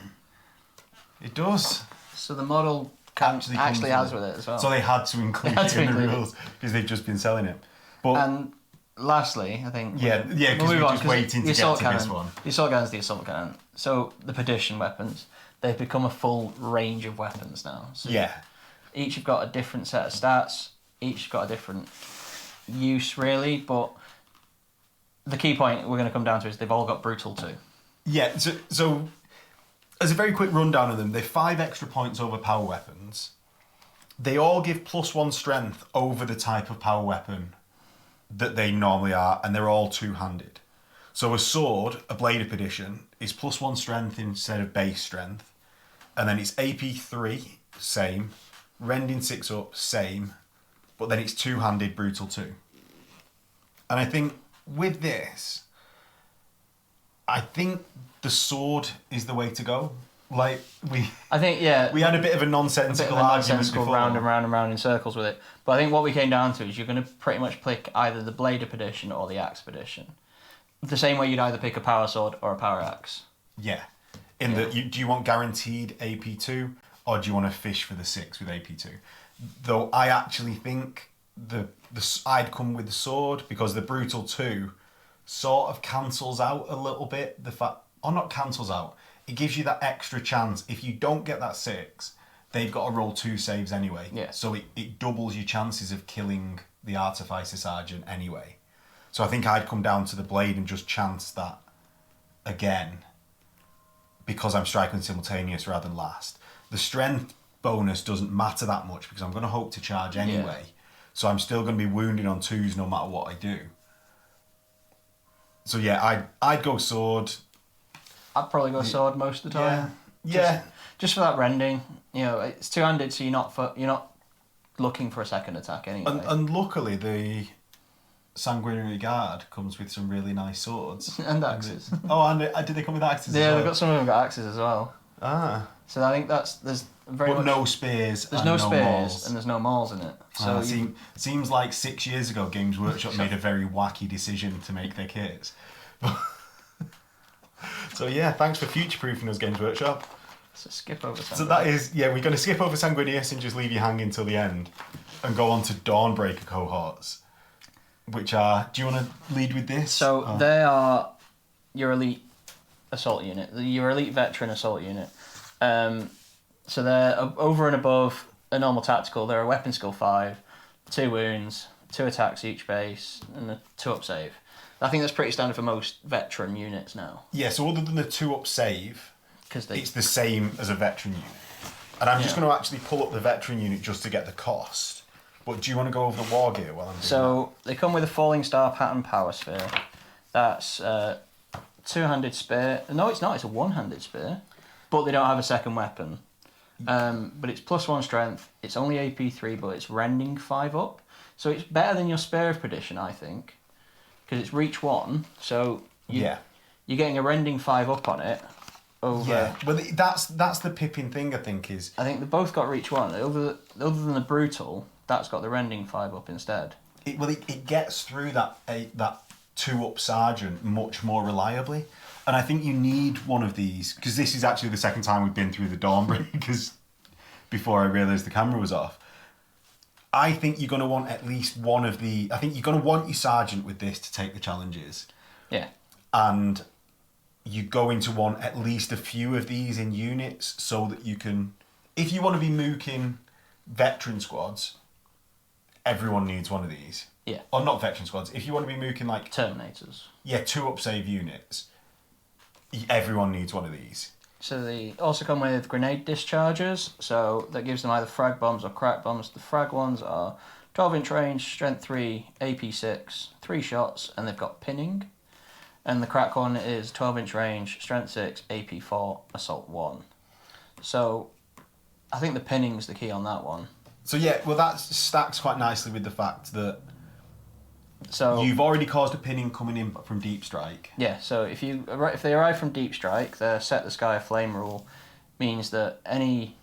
It does. So the model Actually actually comes has with with it as well. So they had to include They had it to in the include it. rules because they've just been selling it. But And lastly, I think yeah, because we'll move we're on, just 'cause waiting to the get assault to cannon, this one. The assault cannon is the assault cannon. So the perdition weapons, they've become a full range of weapons now. So Yeah. each have got a different set of stats. Each have got a different use, really. But the key point we're going to come down to is they've all got brutal too. Yeah, so as a very quick rundown of them, they're 5 extra points over power weapons. They all give +1 strength over the type of power weapon that they normally are, and they're all two-handed. So a sword, a blade of perdition, is +1 strength instead of base strength. And then it's AP 3, same. Rending 6 up, same. But then it's two-handed brutal 2. And I think with this, I think the sword is the way to go. Like, I think, yeah. we had a bit of a nonsensical argument before. Round and round and round in circles with it. But I think what we came down to is you're going to pretty much pick either the Blade of Perdition or the Axe Perdition. The same way you'd either pick a power sword or a power axe. Yeah. Do you want guaranteed AP2 or do you want to fish for the 6 with AP2? Though I actually think I'd come with the sword because the Brutal 2 sort of cancels out a little bit the fact, or not cancels out, it gives you that extra chance. If you don't get that 6, they've got to roll 2 saves anyway. Yeah. So it doubles your chances of killing the Artificer Sergeant anyway. So I think I'd come down to the blade and just chance that again because I'm striking simultaneous rather than last. The strength bonus doesn't matter that much because I'm going to hope to charge anyway. Yeah. So I'm still going to be wounded on 2s no matter what I do. So yeah, I'd go sword. I'd probably go sword most of the time. Yeah. Just for that rending. You know, it's two-handed, so you're not looking for a second attack anyway. And luckily the Sanguinary Guard comes with some really nice swords. And axes. And did they come with axes Yeah, as well? they've got some of them got axes as well. Ah. So I think there's very But much... no spears. There's and no spears mauls. and there's no mauls in it. So Seems like 6 years ago Games Workshop made a very wacky decision to make their kits. So yeah, thanks for future-proofing us, Games Workshop. So skip over Sanguinius. So that is, we're going to skip over Sanguinius and just leave you hanging till the end and go on to Dawnbreaker cohorts, which are, do you want to lead with this? So they are your elite assault unit, your elite veteran assault unit. So they're over and above a normal tactical. They're a weapon skill 5, 2 wounds, 2 attacks each base, and a 2-up save. I think that's pretty standard for most veteran units now. Yeah, so other than the 2-up save, Because it's the same as a veteran unit. And I'm just going to actually pull up the veteran unit just to get the cost. But do you want to go over the war gear while I'm doing So they come with a Falling Star pattern power sphere. That's two-handed spear. No, it's not. It's a one-handed spear. But they don't have a second weapon. But it's +1 strength. It's only AP3, but it's rending 5 up. So it's better than your Spear of Perdition, I think, because it's reach 1. So you're getting a rending 5 up on it. Over. Yeah, well, that's the pipping thing. I think is. I think they both got reach 1. Other than the brutal, that's got the rending 5 up instead. It gets through that 2-up sergeant much more reliably, and I think you need one of these because this is actually the second time we've been through the Dawnbreak because before I realised the camera was off. I think you're going to want at least one of the. I think you're going to want your sergeant with this to take the challenges. Yeah. And you're going to want at least a few of these in units so that you can. If you want to be mooking veteran squads, everyone needs one of these. Yeah. Or not veteran squads. If you want to be mooking like Terminators. Yeah, 2-up save units. Everyone needs one of these. So they also come with grenade dischargers, so that gives them either frag bombs or crack bombs. The frag ones are 12-inch range, strength 3, AP 6, 3 shots, and they've got pinning. And the crack one is 12-inch range, strength 6, AP 4, assault 1. So I think the pinning's the key on that one. So yeah, well that stacks quite nicely with the fact that so you've already caused a pinning coming in from Deep Strike. Yeah, so if they arrive from Deep Strike, their Set the Sky Aflame rule means that any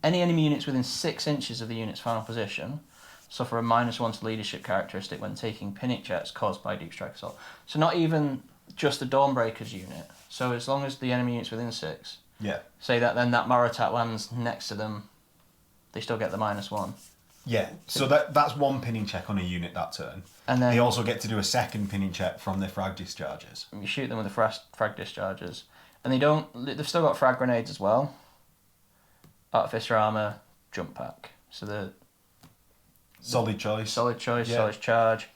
enemy units within 6 inches of the unit's final position suffer a -1 to leadership characteristic when taking pinning checks caused by Deep Strike assault. So not even just the Dawnbreakers unit. So as long as the enemy unit's within 6. Yeah. Say that then that Maratat lands next to them, they still get the -1. Yeah, so that's one pinning check on a unit that turn. And then they also get to do a second pinning check from their frag discharges. You shoot them with the frag discharges. And they've still got frag grenades as well. Artificer armour, jump pack. So the solid choice. Solid choice, solid charge.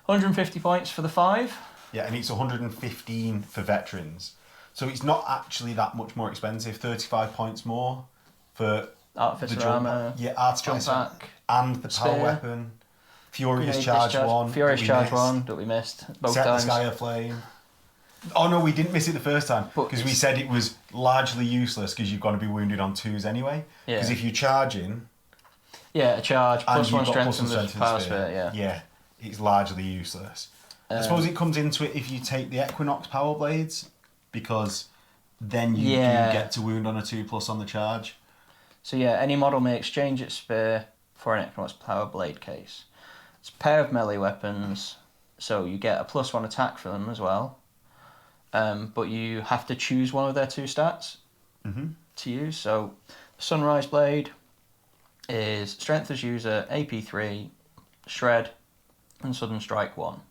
150 points for the 5. Yeah, and it's 115 for veterans. So it's not actually that much more expensive. 35 points more for Artificer armour, jump pack, and the power spear, weapon. Furious Charge 1. Furious Charge 1 that we missed both Set times. the Sky Aflame. Oh no, we didn't miss it the first time because we said it was largely useless because you've got to be wounded on 2s anyway. Because if you're charging. Yeah, a charge, +1 strength and the power spear. Spear, Yeah, it's largely useless. I suppose it comes into it if you take the Equinox Power Blades because then you do get to wound on a 2+ on the charge. So yeah, any model may exchange its spear for an Equinox Power Blade case. It's a pair of melee weapons, so you get a +1 attack for them as well. But you have to choose one of their 2 stats to use. So the Sunrise Blade is Strength as User, AP 3, Shred, and Sudden Strike 1.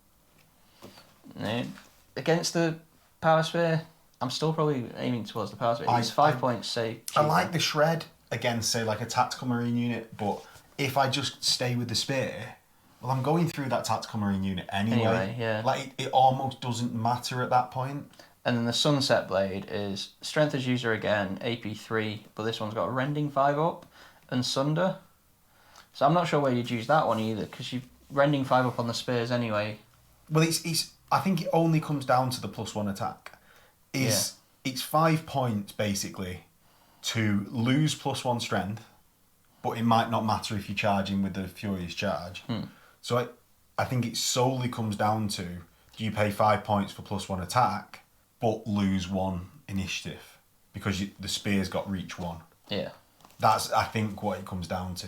Against the Power Spear, I'm still probably aiming towards the Power Spear. It's 5 points, say. I like the Shred against, say, like a Tactical Marine unit, but if I just stay with the Spear, well, I'm going through that Tactical Marine unit anyway. Yeah. Like, it almost doesn't matter at that point. And then the Sunset Blade is Strength as User again, AP 3, but this one's got a Rending 5 up and Sunder. So I'm not sure where you'd use that one either, because you're Rending 5 up on the Spears anyway. Well, it's. I think it only comes down to the +1 attack. It's 5 points, basically, to lose +1 strength, but it might not matter if you're charging with the Furious Charge. So I think it solely comes down to, do you pay 5 points for +1 attack, but lose 1 initiative? Because the Spear's got reach 1. Yeah. That's, I think, what it comes down to.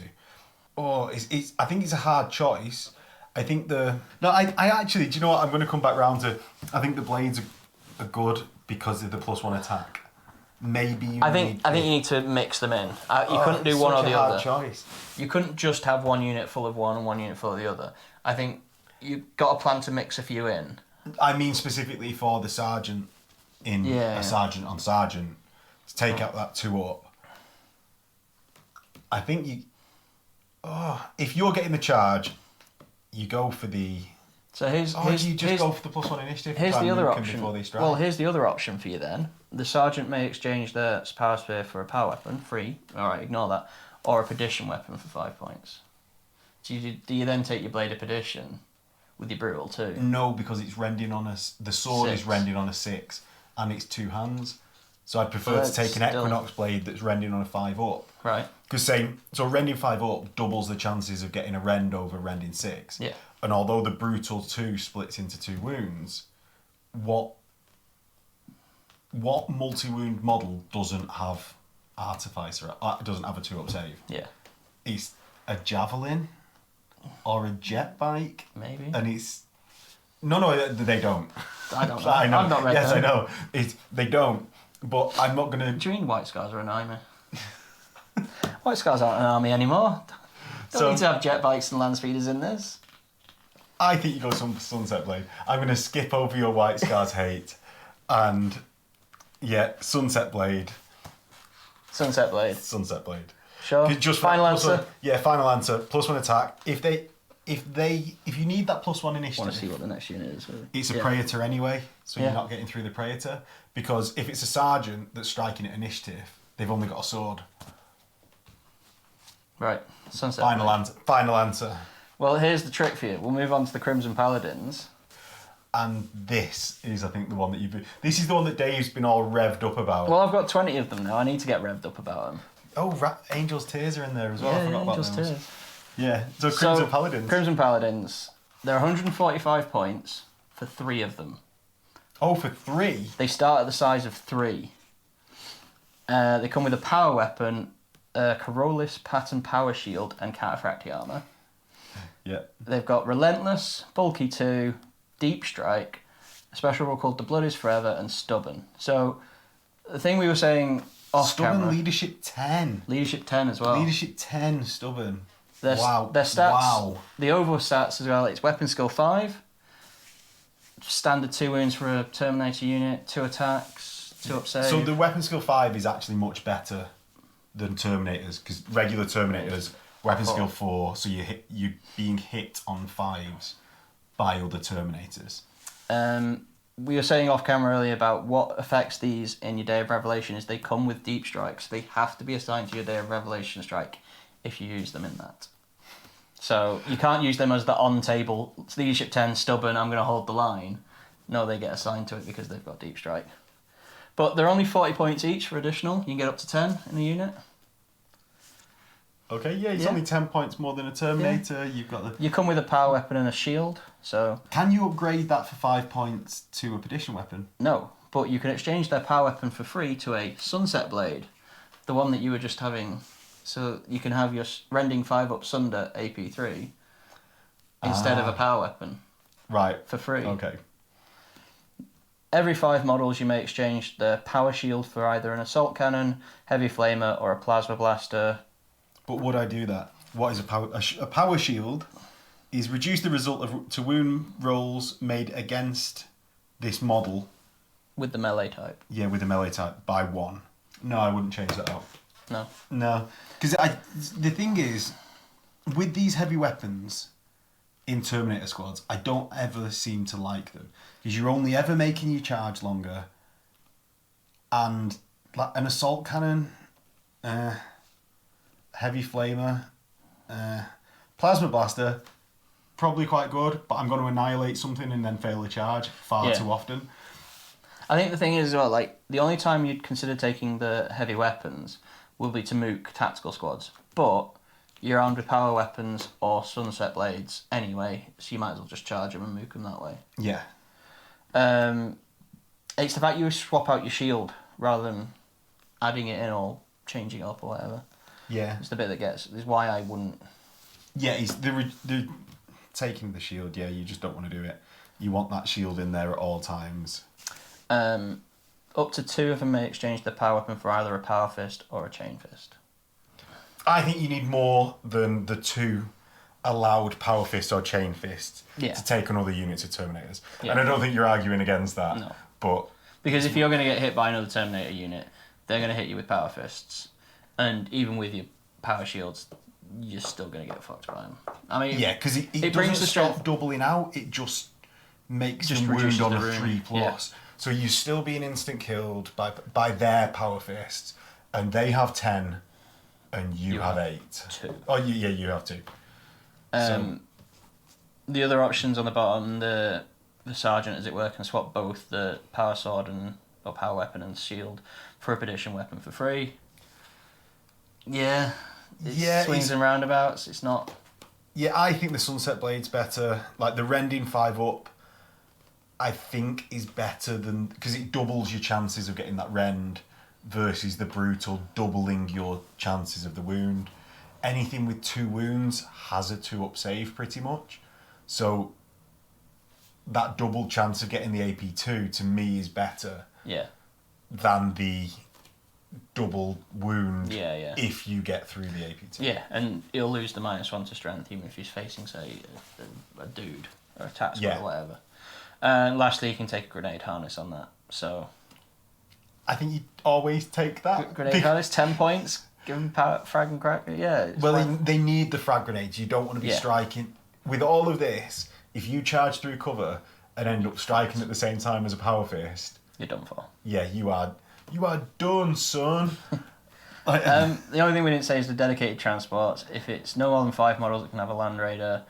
I think it's a hard choice. I think I actually, do you know what, I'm going to come back round to, I think the blades are good because of the +1 attack. Maybe I think you need to mix them in. You couldn't do one or the other. Choice. You couldn't just have one unit full of one and one unit full of the other. I think you've got to plan to mix a few in. I mean specifically for the sergeant in a sergeant on sergeant to take out that 2-up. I think if you're getting the charge, you go for the. So here's go for the +1 initiative. Here's the other option. Before they strike. Well, here's the other option for you then. The sergeant may exchange their power spear for a power weapon, free. All right, ignore that. Or a perdition weapon for 5 points. So do you then take your blade of perdition with your brutal too? No, because it's rending on the sword 6. is rending on a 6, and it's 2 hands. So I'd prefer to take an still... Equinox blade that's rending on a 5-up. Right. Because so rending 5-up doubles the chances of getting a rend over rending 6. Yeah. And although the brutal 2 splits into 2 wounds, what multi-wound model doesn't have Artificer? Doesn't have a 2-up save? Yeah. It's a javelin or a jet bike. Maybe. And it's... No, they don't. I don't know. I know. I've not read yes, them. I know. They don't. But I'm not going to... Do you mean White Scars are an army? White Scars aren't an army anymore. Don't need to have jet bikes and land speeders in this. I think you go Sunset Blade. I'm going to skip over your White Scars hate. And, yeah, Sunset Blade. Sunset Blade. Sunset Blade. Sure. Just final answer? Final answer. +1 attack. If you need that +1 initiative... I want to see what the next unit is. Really. It's a Praetor anyway, so you're not getting through the Praetor. Because if it's a Sergeant that's striking at initiative, they've only got a sword. Right. Sunset Blade. Final answer. Well, here's the trick for you. We'll move on to the Crimson Paladins. And this is, I think, the one that you've... This is the one that Dave's been all revved up about. Well, I've got 20 of them now. I need to get revved up about them. Oh, Angel's Tears are in there as well. I forgot about Angel's those. Tears. Yeah, so Crimson Paladins. Crimson Paladins. They're 145 points for 3 of them. Oh, for 3? They start at the size of 3. They come with a power weapon, Corollis pattern power shield, and cataphractii armour. Yeah. They've got Relentless, Bulky 2, Deep Strike, a special rule called The Blood is Forever, and Stubborn. So, the thing we were saying off Stubborn camera... Leadership 10. Leadership 10 as well. Leadership 10, Stubborn. Their stats, Wow. the overall stats as well, it's Weapon Skill 5, standard 2 wounds for a Terminator unit, 2 attacks, 2 up save. So the Weapon Skill 5 is actually much better than Terminators, because regular Terminators, Weapon Skill 4, so you're being hit on 5s by other Terminators. We were saying off camera earlier about what affects these in your Day of Revelation is they come with Deep Strikes. They have to be assigned to your Day of Revelation strike if you use them in that. So you can't use them as the on-table, Leadership 10, Stubborn, I'm going to hold the line. No, they get assigned to it because they've got Deep Strike. But they're only 40 points each for additional. You can get up to 10 in a unit. Okay, yeah, it's only 10 points more than a Terminator. Yeah. You've got the... You come with a power weapon and a shield, so... Can you upgrade that for 5 points to a Perdition weapon? No, but you can exchange their power weapon for free to a Sunset Blade, the one that you were just having... So you can have your rending 5-up Sunder AP3 instead of a power weapon. Right. For free. Okay. Every 5 models you may exchange the power shield for either an assault cannon, heavy flamer, or a plasma blaster. But would I do that? What is a power... A power shield is reduce the result to wound rolls made against this model. With the melee type. Yeah, with the melee type by 1. No, I wouldn't change that out. No. Because the thing is, with these heavy weapons in Terminator squads, I don't ever seem to like them. Because you're only ever making your charge longer. And like an assault cannon, heavy flamer, plasma blaster, probably quite good, but I'm going to annihilate something and then fail a charge far too often. I think the thing is as well, like, the only time you'd consider taking the heavy weapons will be to mook tactical squads. But you're armed with power weapons or sunset blades anyway, so you might as well just charge them and mook them that way. Yeah. It's the fact you swap out your shield rather than adding it in or changing it up or whatever. Yeah. It's the bit that is why I wouldn't... Yeah, they're taking the shield, yeah, you just don't want to do it. You want that shield in there at all times. Up to 2 of them may exchange their power weapon for either a power fist or a chain fist. I think you need more than the 2 allowed power fist or chain fist to take on other units of Terminators. Yeah. And I don't think you're arguing against that. No. But because if you're going to get hit by another Terminator unit, they're going to hit you with power fists. And even with your power shields, you're still going to get fucked by them. I mean, yeah, because it brings doesn't the stop strength doubling out, it just makes just them wound on a the 3+. Yeah. So you're still being instant killed by their power fists, and they have 10, and you have 8. 2. Oh, you have 2. The other options on the bottom, the sergeant, as it were, can swap both the power sword and or power weapon and shield for a Perdition weapon for free. Yeah. It swings and roundabouts. It's not... Yeah, I think the Sunset Blade's better. Like, the Rending 5 up, I think, is better than... Because it doubles your chances of getting that Rend versus the Brutal, doubling your chances of the wound. Anything with 2 wounds has a 2-up save, pretty much. So, that double chance of getting the AP2, to me, is better than the double wound if you get through the AP2. Yeah, and he'll lose the -1 to strength even if he's facing, say, a dude or a tax or whatever. And lastly, you can take a grenade harness on that. So I think you always take that. Grenade harness, 10 points, give him power, frag and crack. Yeah. Well, they need the frag grenades. You don't want to be striking. With all of this, if you charge through cover and end up striking at the same time as a power fist, you're done for. Yeah, you are done, son. The only thing we didn't say is the dedicated transports. If it's no more than 5 models, it can have a Land Raider.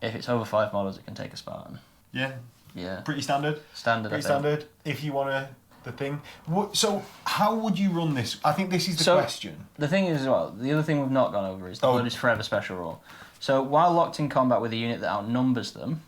If it's over 5 models, it can take a Spartan. Yeah. Yeah. Pretty standard. Pretty standard. If you want the thing. So how would you run this? I think this is the question. The thing is, as well, the other thing we've not gone over is the Blood is Forever special rule. So while locked in combat with a unit that outnumbers them,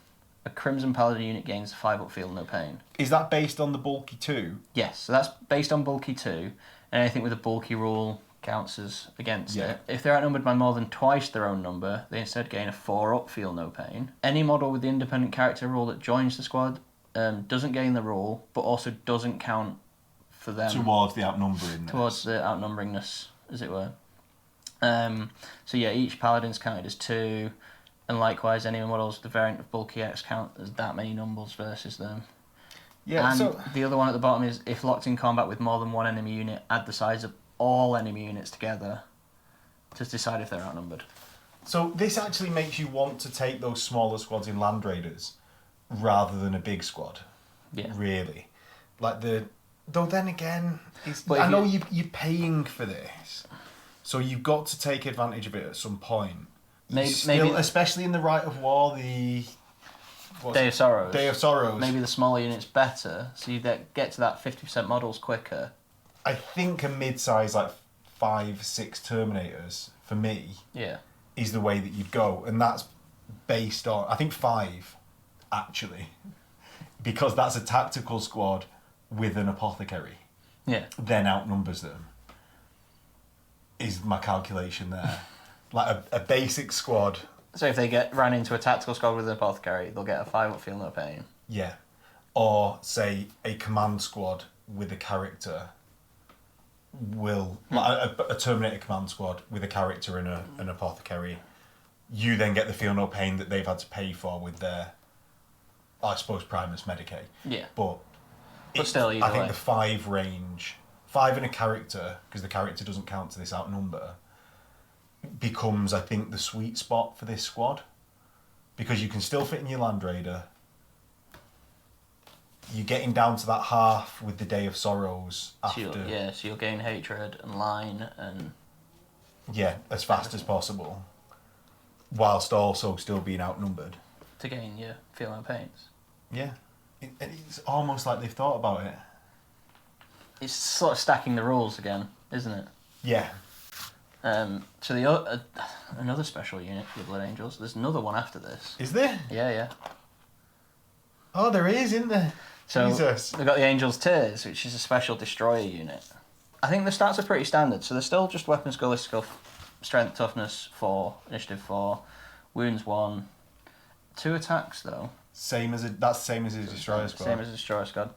a Crimson Paladin unit gains a 5-up feel no pain. Is that based on the bulky 2? Yes, so that's based on bulky 2, and anything with a bulky rule counts as against it. If they're outnumbered by more than twice their own number, they instead gain a 4-up feel no pain. Any model with the independent character rule that joins the squad doesn't gain the rule, but also doesn't count for them. Towards the outnumbering. Towards the outnumberingness, as it were. So yeah, each Paladin's counted as 2, and likewise any models with the variant of bulky X count as that many numbers versus them. Yeah, and so the other one at the bottom is, if locked in combat with more than one enemy unit, add the size of all enemy units together to decide if they're outnumbered. So this actually makes you want to take those smaller squads in Land Raiders rather than a big squad. Yeah. Really. Though then again, I know you're paying for this, so you've got to take advantage of it at some point. Maybe especially in the Rite of War, the Day of Sorrows. Day of Sorrows. Maybe the smaller unit's better, so you get to that 50% models quicker. I think a mid-size, like 5-6 Terminators, for me, is the way that you'd go. And that's based on, I think 5, actually. Because that's a tactical squad with an apothecary. Yeah. Then outnumbers them. Is my calculation there. Like a basic squad. So if they ran into a tactical squad with an apothecary, they'll get a 5-up feel no pain. Yeah. Or, say, a command squad with a character will... Like a Terminator command squad with a character and an apothecary. You then get the feel no pain that they've had to pay for with their, I suppose, Primus Medicae. Yeah. But still, either I think way. the 5 range, 5 and a character, because the character doesn't count to this outnumber, becomes, I think, the sweet spot for this squad. Because you can still fit in your Land Raider. You're getting down to that half with the Day of Sorrows after... So you'll gain Hatred and Line and... Yeah, as fast as possible. Whilst also still being outnumbered. To gain your feel no pains. Yeah. It's almost like they've thought about it. It's sort of stacking the rules again, isn't it? Yeah. So another special unit for the Blood Angels. There's another one after this. Is there? Yeah. Oh, there is, isn't there? So Jesus. We've got the Angels Tears, which is a special destroyer unit. I think the stats are pretty standard, so they're still just weapon skill, list skill, strength, toughness 4, initiative 4, wounds 1, 2 attacks though. That's the same as his destroyer squad. Same as his destroyer squad.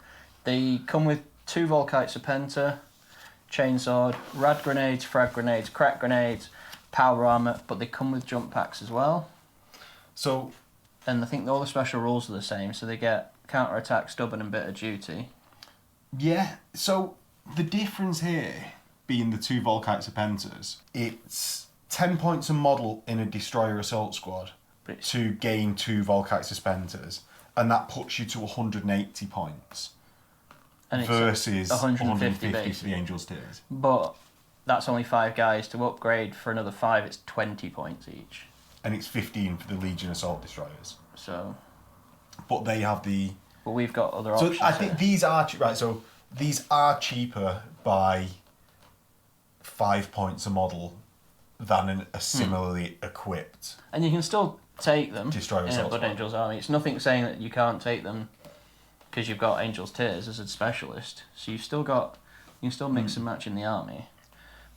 They come with 2 Volkite Serpenter, chainsword, rad grenades, frag grenades, crack grenades, power armor, but they come with jump packs as well. So, and I think all the special rules are the same, so they get counter attack, stubborn, and bitter duty. Yeah. So the difference here being the 2 Volkite Serpenters, it's 10 points a model in a destroyer assault squad to gain 2 Volkite Serpenters, and that puts you to 180 points. And versus 150 for the Angels Tears. But that's only 5 guys. To upgrade for another 5, it's 20 points each. And it's 15 for the Legion Assault Destroyers. So... But they have the... But we've got other options. So I think these are... Right, so these are cheaper by 5 points a model than a similarly equipped. And you can still take them Destroyer in a Assault Blood Squad. Angels army. It's nothing saying that you can't take them because you've got Angels Tears as a specialist. So you can still mix and match in the army.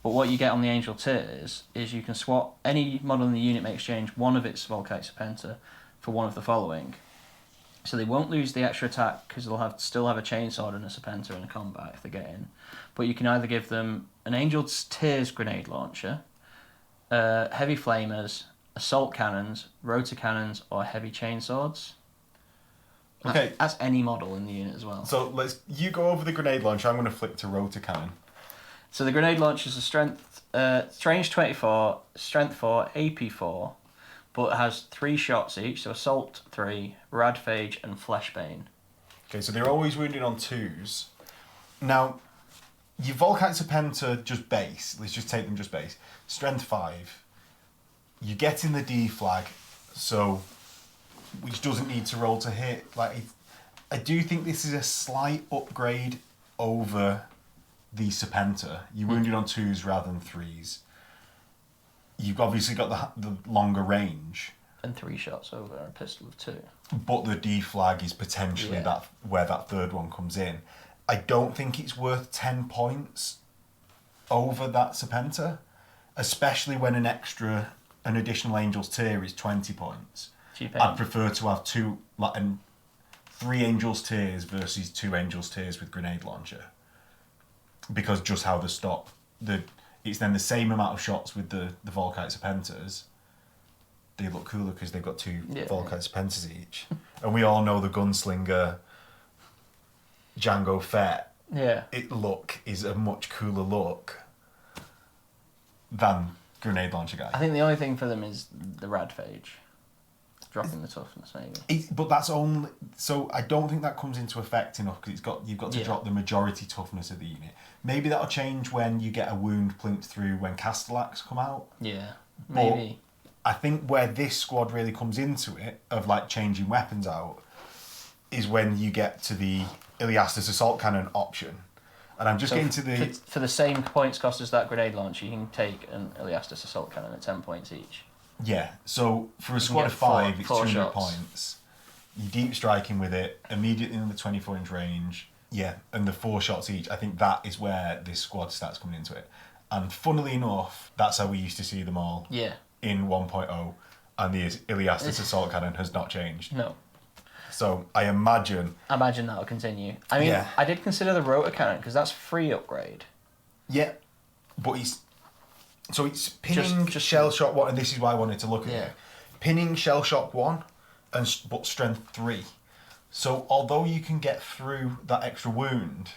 But what you get on the Angel Tears is you can swap any model in the unit may exchange one of its Volkite Serpenter for one of the following. So they won't lose the extra attack because they'll still have a Chainsword and a Serpenter in a combat if they get in. But you can either give them an Angel's Tears grenade launcher, heavy flamers, assault cannons, rotor cannons, or heavy chainswords. Okay. That's any model in the unit as well. So you go over the grenade launcher. I'm going to flick to rotor cannon. So the grenade launcher is a range 24, strength 4, AP 4, but it has 3 shots each. So assault 3, radphage, and fleshbane. Okay, so they're always wounded on 2s. Now, your Volkite Serpenter just base. Let's just take them just base. Strength 5. You get in the D flag, so which doesn't need to roll to hit. I do think this is a slight upgrade over the Serpenter. You're wounded on 2s rather than 3s. You've obviously got the longer range. And 3 shots over a pistol of 2. But the D flag is potentially where that third one comes in. I don't think it's worth 10 points over that Serpenter, especially when an additional Angel's Tear is 20 points. I'd prefer to have 3 Angel's Tears versus 2 Angel's Tears with grenade launcher, because just how it's then the same amount of shots with the Volkite Serpenters. They look cooler because they've got 2 Volkite Serpenters each, and we all know the gunslinger Django Fett. Yeah, is a much cooler look than grenade launcher guy. I think the only thing for them is the radphage. Dropping the toughness, maybe. But that's only... So I don't think that comes into effect enough because you've got to drop the majority toughness of the unit. Maybe that'll change when you get a wound plinked through when Castellax come out. Yeah, maybe. But I think where this squad really comes into it, of changing weapons out, is when you get to the Iliastus Assault Cannon option. And I'm just getting to the... For the same points cost as that grenade launcher, you can take an Iliastus Assault Cannon at 10 points each. Yeah, so for a squad of 5, it's 200 points. You're deep striking with it, immediately in the 24-inch range. Yeah, and the 4 shots each. I think that is where this squad starts coming into it. And funnily enough, that's how we used to see them all in 1.0. And the Iliastus Assault Cannon has not changed. No. So I imagine that'll continue. I mean, I did consider the rotor cannon because that's free upgrade. Yeah, but it's pinning just shell shock 1, and this is why I wanted to look at it. Pinning shell shock 1, but strength 3. So although you can get through that extra wound,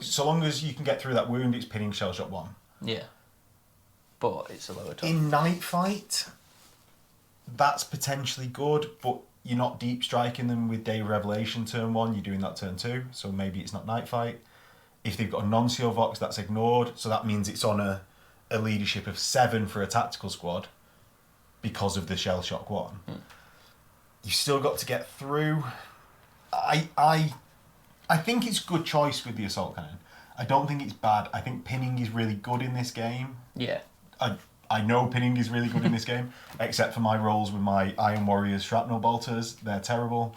so long as you can get through that wound, it's pinning shell shock 1. Yeah, but it's a lower top. In Night Fight, that's potentially good, but you're not deep striking them with Day of Revelation turn 1. You're doing that turn 2, so maybe it's not Night Fight. If they've got a non-seal Vox, that's ignored, so that means it's on a leadership of 7 for a tactical squad because of the shell shock 1. You've still got to get through. I think it's a good choice with the assault cannon. I don't think it's bad. I think pinning is really good in this game. Yeah. I know pinning is really good in this game, except for my rolls with my Iron Warriors shrapnel bolters. They're terrible.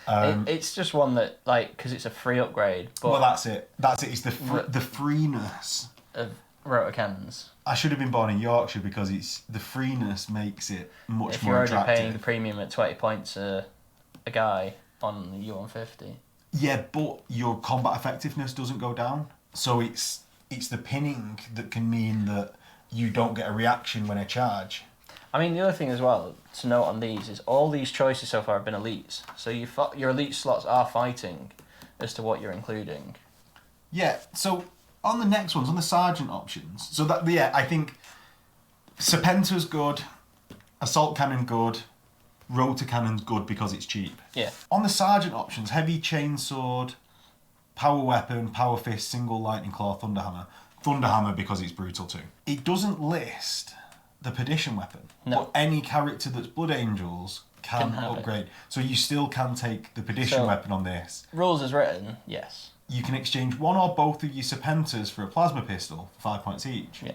It's just one that, because it's a free upgrade. But well, that's it. It's the freeness of rotor cannons. I should have been born in Yorkshire because the freeness makes it much if more you're attractive. only paying the premium at 20 points a guy on the U150. Yeah, but your combat effectiveness doesn't go down. So it's the pinning that can mean that you don't get a reaction when I charge. I mean, the other thing as well to note on these is all these choices so far have been elites. So your elite slots are fighting as to what you're including. Yeah, so on the next ones, on the sergeant options, so that I think Serpenter's good, assault cannon good, rotor cannon's good because it's cheap. Yeah. On the sergeant options, heavy chainsword, power weapon, power fist, single lightning claw, thunderhammer. Thunderhammer because it's brutal too. It doesn't list the perdition weapon. No. But any character that's Blood Angels can upgrade. So you still can take the perdition weapon on this. Rules as written, yes. you can exchange one or both of your Serpentas for a plasma pistol, 5 points each. Yeah.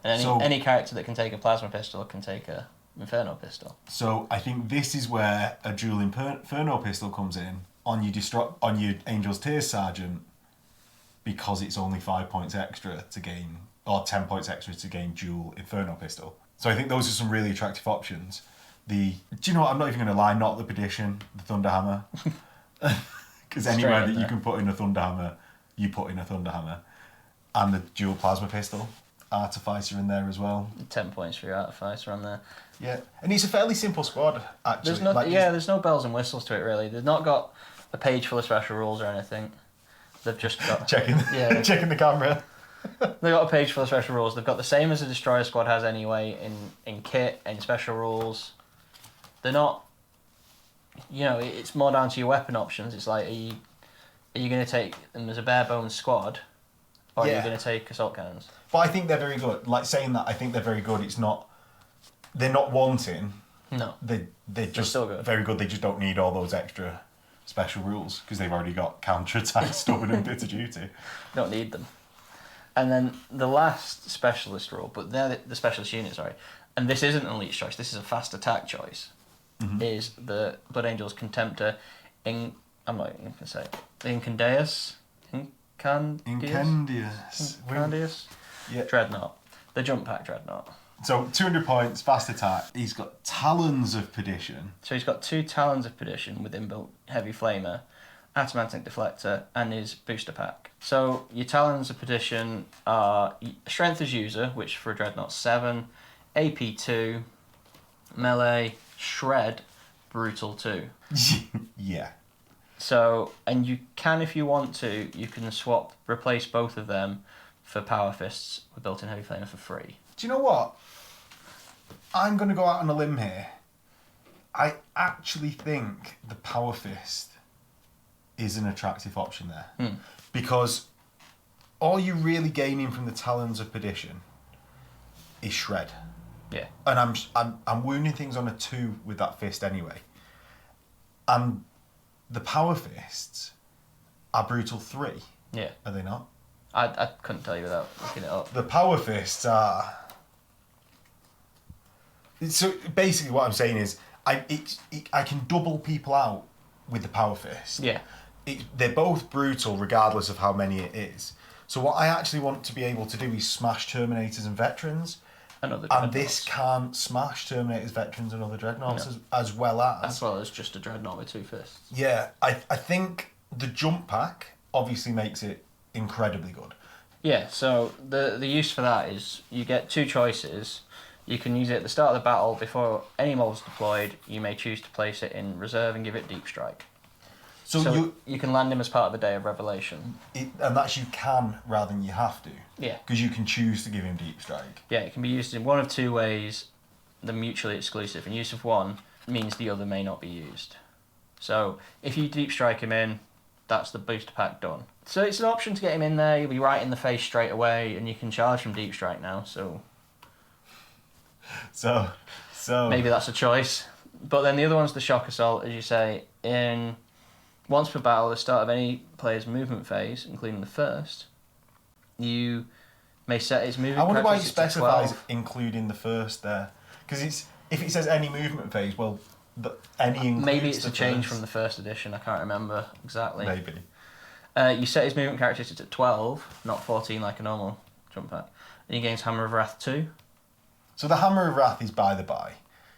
And any character that can take a plasma pistol can take a Inferno pistol. So I think this is where a dual Inferno pistol comes in on your Angel's Tears Sergeant, because it's only 5 points extra to gain, or 10 points extra to gain dual Inferno pistol. So I think those are some really attractive options. Do you know what? I'm not even going to lie. Not the Perdition, the Thunderhammer, because anywhere that you can put in a Thunderhammer, you put in a Thunderhammer, and the dual plasma pistol. Artificer in there as well. 10 points for your Artificer on there. Yeah, and it's a fairly simple squad, actually. There's no bells and whistles to it, really. They've not got a page full of special rules or anything. They've just got... checking the camera. They've got a page full of special rules. They've got the same as the Destroyer squad has anyway in kit and special rules. They're not... it's more down to your weapon options. It's like, are you going to take them as a bare bones squad, or are you going to take assault cannons? But I think they're very good. Like, saying that, I think they're very good. They're not wanting. No. They're just still good. Very good. They just don't need all those extra special rules because they've already got counter-attack, stubborn and bitter duty. Don't need them. And then the last specialist rule, but they're the specialist unit, sorry, and this isn't an elite choice, this is a fast attack choice, is the Blood Angel's Contemptor I'm not even going to say it. Incaendius? Incaendius? Yeah. Dreadnought. The jump pack Dreadnought. So 200 points, fast attack. He's got Talons of Perdition. So he's got 2 Talons of Perdition with inbuilt Heavy Flamer, Adamantic Deflector, and his booster pack. So your Talons of Perdition are Strength as User, which for a Dreadnought 7, AP 2, Melee, Shred, Brutal 2. Yeah. So, and you can, if you want to, you can replace both of them for Power Fists with built-in Heavy Flamer for free. Do you know what? I'm going to go out on a limb here. I actually think the Power Fist is an attractive option there. Because all you're really gaining from the Talons of Perdition is Shred. Yeah. And I'm wounding things on a 2 with that fist anyway. And the Power Fists are Brutal 3. Yeah. Are they not? I couldn't tell you without looking it up. The Power Fists are... So basically what I'm saying is I can double people out with the Power Fist. Yeah. They're both brutal regardless of how many it is. So what I actually want to be able to do is smash Terminators and Veterans. And this can't smash Terminators, Veterans and other Dreadnoughts as well as just a Dreadnought with 2 fists. Yeah, I think the jump pack obviously makes it incredibly good. Yeah, so the use for that is you get 2 choices. You can use it at the start of the battle before any model is deployed. You may choose to place it in reserve and give it Deep Strike. So you can land him as part of the Day of Revelation. And that's you can rather than you have to. Yeah. Because you can choose to give him Deep Strike. Yeah, it can be used in one of 2 ways. They're mutually exclusive. And use of one means the other may not be used. So if you Deep Strike him in, that's the booster pack done. So it's an option to get him in there. You'll be right in the face straight away, and you can charge from Deep Strike now. So maybe that's a choice. But then the other one's the Shock Assault, as you say. Once per battle, at the start of any player's movement phase, including the first, you may set its movement. I wonder why it specifies 12. Including the first there, because if it says any movement phase, well, any includes maybe it's the a change first. from the first edition. I can't remember exactly. Maybe. You set his movement characteristics at 12, not 14 like a normal jump pack. And he gains Hammer of Wrath 2. So the Hammer of Wrath is by the by,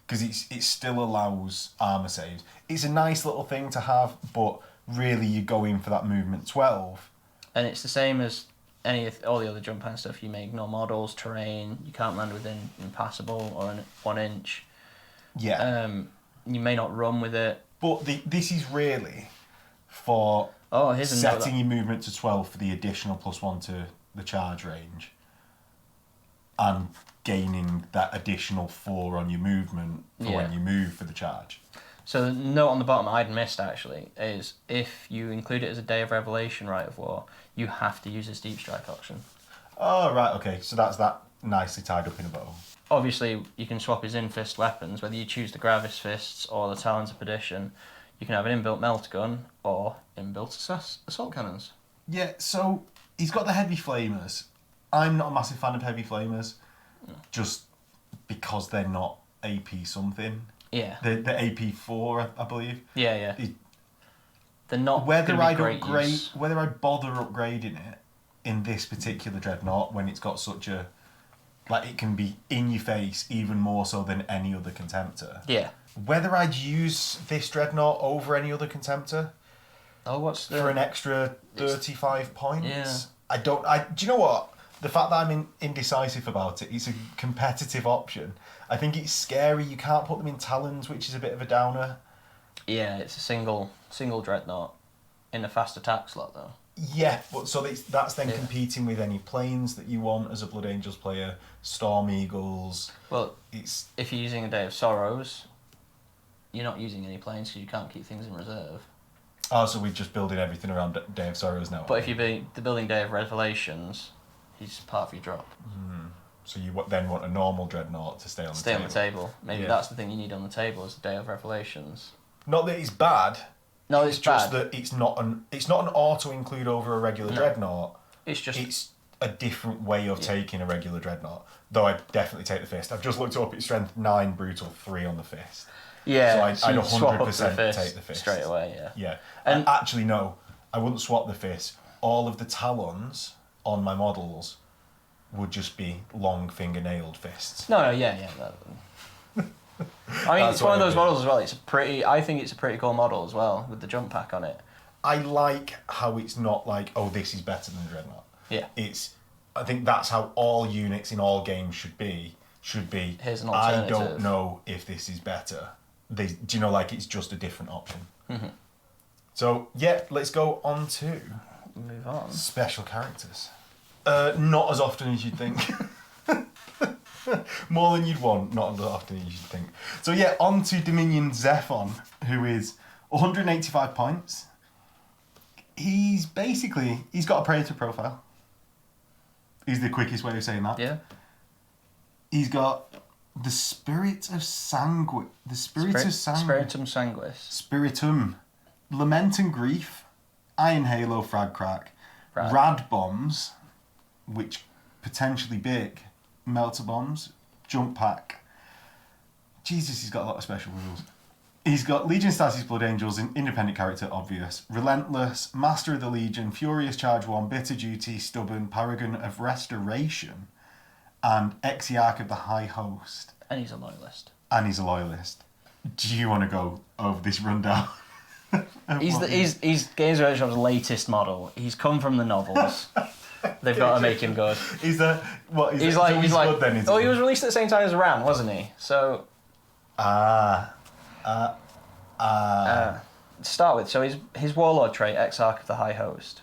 because it still allows armor saves. It's a nice little thing to have, but really you're going for that movement 12. And it's the same as all the other jump hand stuff. You may ignore models, terrain. You can't land within impassable or 1 inch. Yeah. You may not run with it. But this is really for setting your movement to 12 for the additional +1 to the charge range, and gaining that additional 4 on your movement for when you move for the charge. So the note on the bottom I'd missed actually is if you include it as a Day of Revelation Rite of War, you have to use this Deep Strike option. Oh, right, okay. So that's that nicely tied up in a bow. Obviously, you can swap his in-fist weapons, whether you choose the Gravis Fists or the Talons of Perdition. You can have an inbuilt Melt Gun or inbuilt assault cannons. Yeah, so he's got the heavy flamers. I'm not a massive fan of heavy flamers, just because they're not AP something. Yeah. The AP 4, I believe. Yeah. They're not Whether I'd bother upgrading it in this particular Dreadnought when it's got such a... Like, it can be in your face even more so than any other Contemptor. Yeah. Whether I'd use this Dreadnought over any other Contemptor... Oh, what's the... For an extra 35 points? Yeah. Do you know what? The fact that I'm indecisive about it, it's a competitive option. I think it's scary. You can't put them in Talons, which is a bit of a downer. Yeah, it's a single Dreadnought in a fast attack slot, though. Yeah, but so that's then competing with any planes that you want as a Blood Angels player, Storm Eagles. Well, if you're using a Day of Sorrows, you're not using any planes because you can't keep things in reserve. Oh, so we're just building everything around Day of Sorrows now. But if you're building Day of Revelations, he's part of your drop. So you then want a normal Dreadnought to stay on the table. Maybe that's the thing you need on the table is the Day of Revelations. Not that it's bad. No, it's just bad. that it's not an auto include over a regular Dreadnought. It's a different way of taking a regular Dreadnought. Though I'd definitely take the Fist. I've just looked up. It's strength 9, brutal 3 on the Fist. Yeah, so I'd 100% swap up take the Fist straight away. Yeah. Yeah, and actually no, I wouldn't swap the Fist. All of the Talons on my models would just be long fingernailed fists. No, yeah. I mean, it's one of those models as well. I think it's a pretty cool model as well with the jump pack on it. I like how it's not like, oh, this is better than Dreadnought. Yeah. I think that's how all units in all games should be. Here's an alternative. I don't know if this is better. Do you know, like, it's just a different option. Mm-hmm. So yeah, let's go on to move on. Special characters. Not as often as you'd think. More than you'd want, not as often as you'd think. So yeah, on to Dominion Zephon, who is 185 points. He's got a preator profile. Is the quickest way of saying that. Yeah. He's got the Spirit of Spiritum Sanguis. Spiritum. Lament and Grief. Iron Halo Frag Crack. Rad Bombs, which potentially big. Melter Bombs. Jump Pack. Jesus, he's got a lot of special rules. He's got Legion Stasis Blood Angels, an independent character, obvious. Relentless, Master of the Legion, Furious Charge 1, Bitter Duty, Stubborn, Paragon of Restoration, and Exiarch of the High Host. And he's a loyalist. Do you want to go over this rundown? He's Games Workshop's latest model. He's come from the novels. They've got to make him good. He's good then, is he was released at the same time as Ram, wasn't he? So... to start with, so his warlord trait, Exarch of the High Host.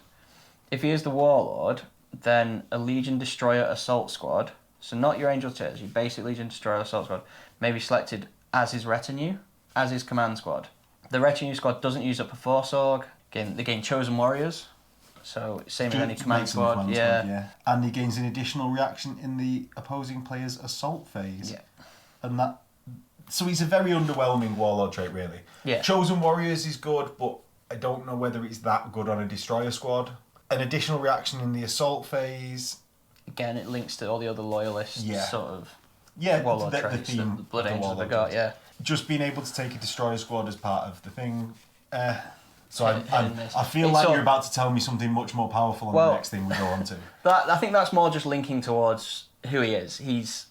If he is the warlord, then a Legion Destroyer Assault Squad, so not your Angel Tiers, your basic Legion Destroyer Assault Squad, may be selected as his retinue, as his command squad. The retinue squad doesn't use up a Force Org. They gain Chosen Warriors, so same as any command squad. Yeah. And he gains an additional reaction in the opposing player's assault phase. Yeah. And that... So he's a very underwhelming warlord trait, really. Yeah. Chosen Warriors is good, but I don't know whether it's that good on a destroyer squad. An additional reaction in the assault phase. Again, it links to all the other loyalists sort of warlord traits. The theme the Blood Angels have got, yeah. Just being able to take a destroyer squad as part of the thing. So I feel like you're about to tell me something much more powerful on the next thing we go on to. I think that's more just linking towards who he is. He's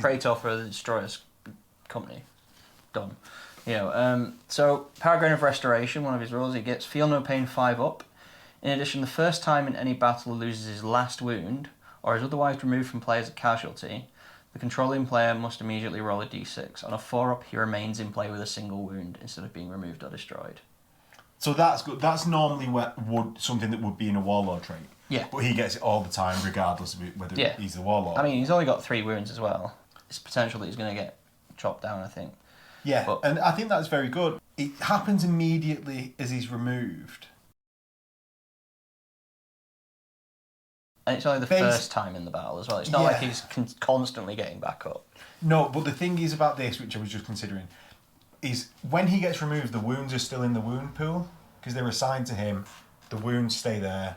Praetor for the Destroyers company. Done. So Paragon of Restoration, one of his rules, he gets Feel No Pain 5 up. In addition, the first time in any battle he loses his last wound, or is otherwise removed from play as a casualty, the controlling player must immediately roll a d6. On a 4 up, he remains in play with a single wound instead of being removed or destroyed. So that's good. That's normally something that would be in a warlord trait. Yeah. But he gets it all the time, regardless of whether he's a warlord. I mean, he's only got 3 wounds as well. It's potential that he's going to get chopped down, I think. Yeah, and I think that's very good. It happens immediately as he's removed. And it's only the first time in the battle as well. It's not like he's constantly getting back up. No, but the thing is about this, which I was just considering, is when he gets removed, the wounds are still in the wound pool because they're assigned to him. The wounds stay there.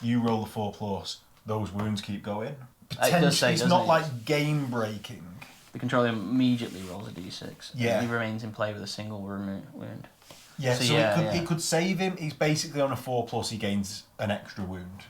you roll the 4+, those wounds keep going. It does say, It's doesn't not it? like game breaking. The controller immediately rolls a d6. Yeah. And he remains in play with a single wound. Yeah, So so yeah, it could save him. He's basically on a 4+, he gains an extra wound.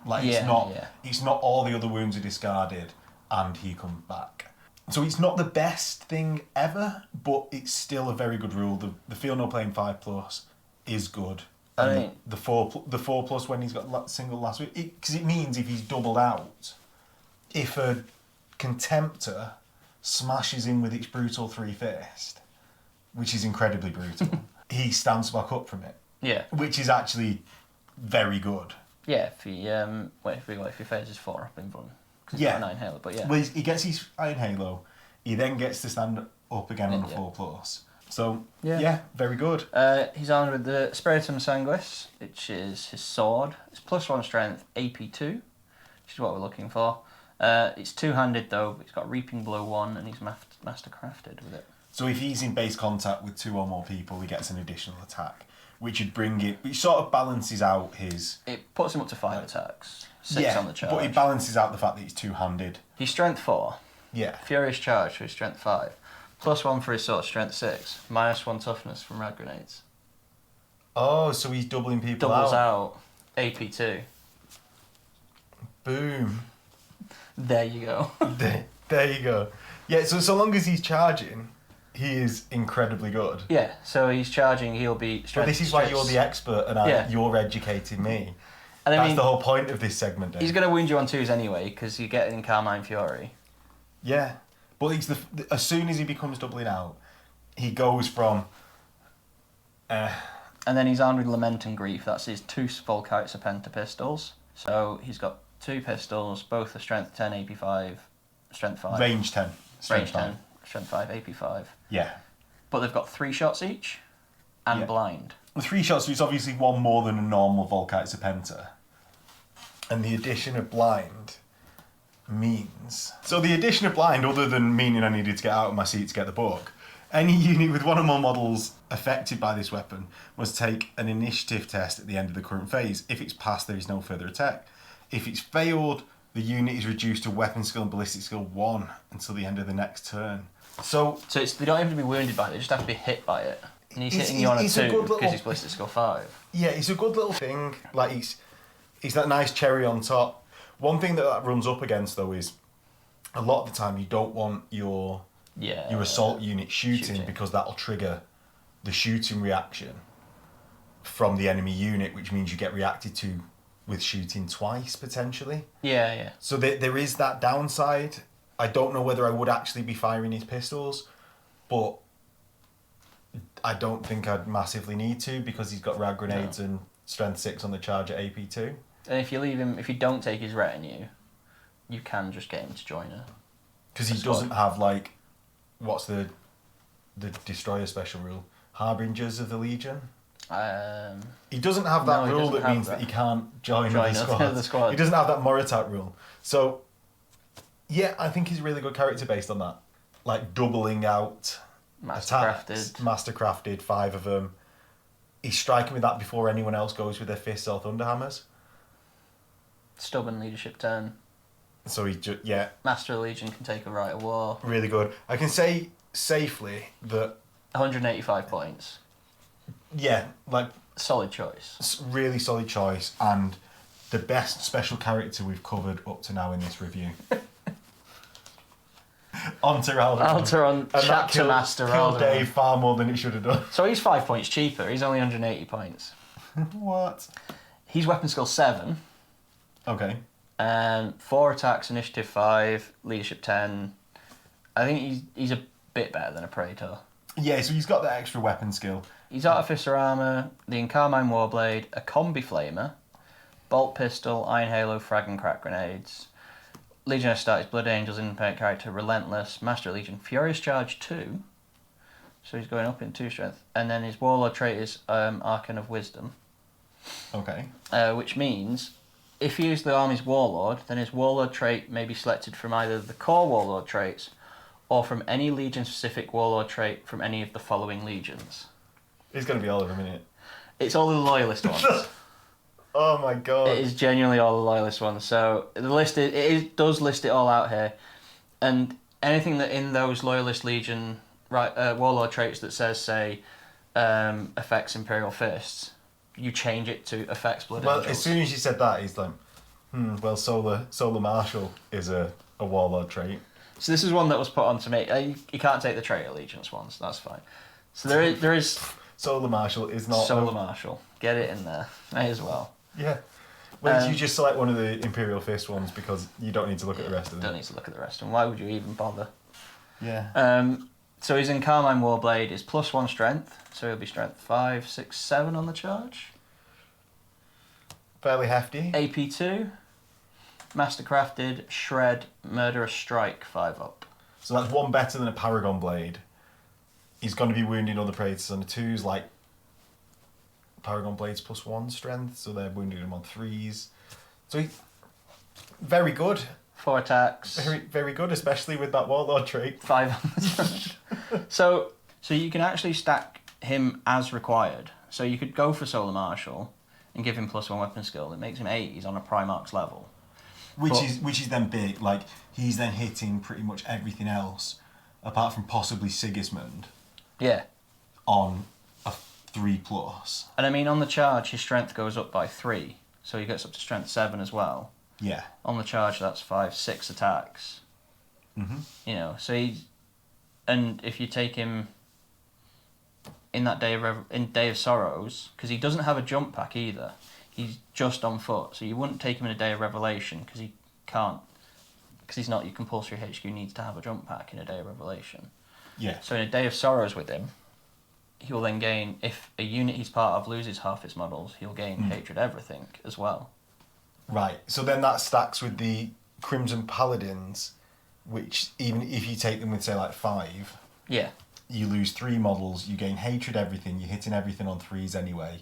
Like Yeah, it's not all the other wounds are discarded and he comes back. So it's not the best thing ever, but it's still a very good rule. The feel no pain 5+ is good. And the 4+ when he's got single last week, because it means if he's doubled out, if a contemptor smashes him with its brutal 3 fist, which is incredibly brutal, he stands back up from it. Yeah. Which is actually very good. Yeah, if he phases 4 up in front. Because he's got an Iron Halo, but yeah. Well, he gets his Iron Halo, he then gets to stand up again on a 4+. So, yeah, very good. He's armed with the Spiritum Sanguis, which is his sword. It's +1 strength, AP2, which is what we're looking for. It's two-handed though, but it's got Reaping Blow 1 and he's mastercrafted with it. So if he's in base contact with 2 or more people, he gets an additional attack, which sort of balances out his... It puts him up to 5 attacks, 6 on the charge. But it balances out the fact that he's two-handed. He's strength 4. Yeah. Furious Charge for his strength 5. +1 for his sword, strength 6. -1 toughness from rad grenades. Oh, so he's doubling people Doubles out. AP2. Boom. There you go. There you go. Yeah, so long as he's charging, he is incredibly good. Yeah, so he's charging, he'll be strength. But this is why you're the expert and you're educating me. And That's the whole point of this segment, Dave. He's going to wound you on 2s anyway, because you get in Carmine Fury. Yeah. But as soon as he becomes doubling out, he goes from... And then he's armed with Lament and Grief. That's his 2 Volkite Serpenta pistols. So he's got 2 pistols, both are strength 10, AP5, strength 5. Range 10. Range 10, strength 5, AP5. Yeah. But they've got 3 shots each, and blind. With 3 shots, so it's obviously one more than a normal Volkite Serpenta. And the addition of blind means... So the addition of blind, other than meaning I needed to get out of my seat to get the book, any unit with 1 or more models affected by this weapon must take an initiative test at the end of the current phase. If it's passed, there is no further attack. If it's failed, the unit is reduced to weapon skill and ballistic skill 1 until the end of the next turn. So they don't have to be wounded by it, they just have to be hit by it. And he's hitting you on a 2 because he's ballistic skill 5. Yeah, it's a good little thing. Like, it's that nice cherry on top. One thing that runs up against, though, is a lot of the time you don't want your assault unit shooting because that'll trigger the shooting reaction from the enemy unit, which means you get reacted to with shooting twice, potentially. Yeah. So there is that downside. I don't know whether I would actually be firing his pistols, but I don't think I'd massively need to because he's got rad grenades and strength 6 on the charge at AP2. And if you don't take his retinue, you can just get him to join her. Because he doesn't have, like, what's the Destroyer special rule? Harbingers of the Legion? He doesn't have that rule that means that he can't join the squad. He doesn't have that Moritat rule. So, yeah, I think he's a really good character based on that. Like, doubling out attacks, mastercrafted, 5 of them. He's striking with that before anyone else goes with their fists or thunderhammers. Stubborn leadership 10. So Master of Legion can take a Rite of War. Really good. I can say safely that 185 points. Yeah, like solid choice. Really solid choice, and the best special character we've covered up to now in this review. On to Ralderon. Chapter Master Ralderon. Killed Dave far more than it should have done. So he's 5 points cheaper. He's only 180 points. What? He's weapon skill 7. Okay. 4 attacks, initiative 5, leadership 10. I think he's a bit better than a Praetor. Yeah, so he's got that extra weapon skill. He's Artificer Armour, the Incarmine Warblade, a Combi Flamer, Bolt Pistol, Iron Halo, Frag and Crack Grenades. Legionnaire stat is Blood Angels, independent character, Relentless, Master of Legion, Furious Charge 2. So he's going up in 2 strength. And then his Warlord trait is Arcane of Wisdom. Okay. Which means, if he is the army's Warlord, then his Warlord trait may be selected from either the core Warlord traits or from any Legion-specific Warlord trait from any of the following Legions. It's going to be all of them, isn't it? It's all the Loyalist ones. Oh my god. It is genuinely all the loyalist ones. So the list does list it all out here, and anything that in those loyalist legion warlord traits that says say affects Imperial Fists, you change it to affects Blood Well, Angels. as soon as you said that, he's like, well, Solar Marshal is a warlord trait. So this is one that was put on to me. You can't take the trait allegiance ones. That's fine. So there is Solar Marshal is not... Solar Marshal. Get it in there. May as well. Yeah. Well, you just select one of the Imperial Fist ones because you don't need to look at the rest of them. Don't need to look at the rest of them. Why would you even bother? Yeah. So he's in Carmine Warblade. Is +1 strength. So he'll be strength 5, 6, 7 on the charge. Fairly hefty. AP2. Mastercrafted, Shred, Murderous Strike, 5 up. So that's one better than a Paragon Blade. He's going to be wounding other Praetors on the 2s, like Paragon Blades +1 strength, so they're wounding him on 3s. So he's very good. 4 attacks. Very, very good, especially with that Warlord trait. 5 on the charge. So you can actually stack him as required. So you could go for Solar Marshal and give him +1 weapon skill. It makes him 8. He's on a Primarch's level. Which is then big. Like, he's then hitting pretty much everything else, apart from possibly Sigismund. Yeah. On a 3+. And I mean, on the charge, his strength goes up by 3. So he gets up to strength 7 as well. Yeah. On the charge, that's 5, 6 attacks. Mm-hmm. You know, so he's... And if you take him in that Day of Sorrows, because he doesn't have a jump pack either. He's just on foot, so you wouldn't take him in a Day of Revelation because he can't, because he's not your compulsory HQ needs to have a jump pack in a Day of Revelation. Yeah. So in a Day of Sorrows with him, he'll then gain, if a unit he's part of loses half its models, he'll gain Hatred Everything as well. Right, so then that stacks with the Crimson Paladins, which even if you take them with, say, like 5, yeah, you lose 3 models, you gain Hatred Everything, you're hitting everything on 3s anyway.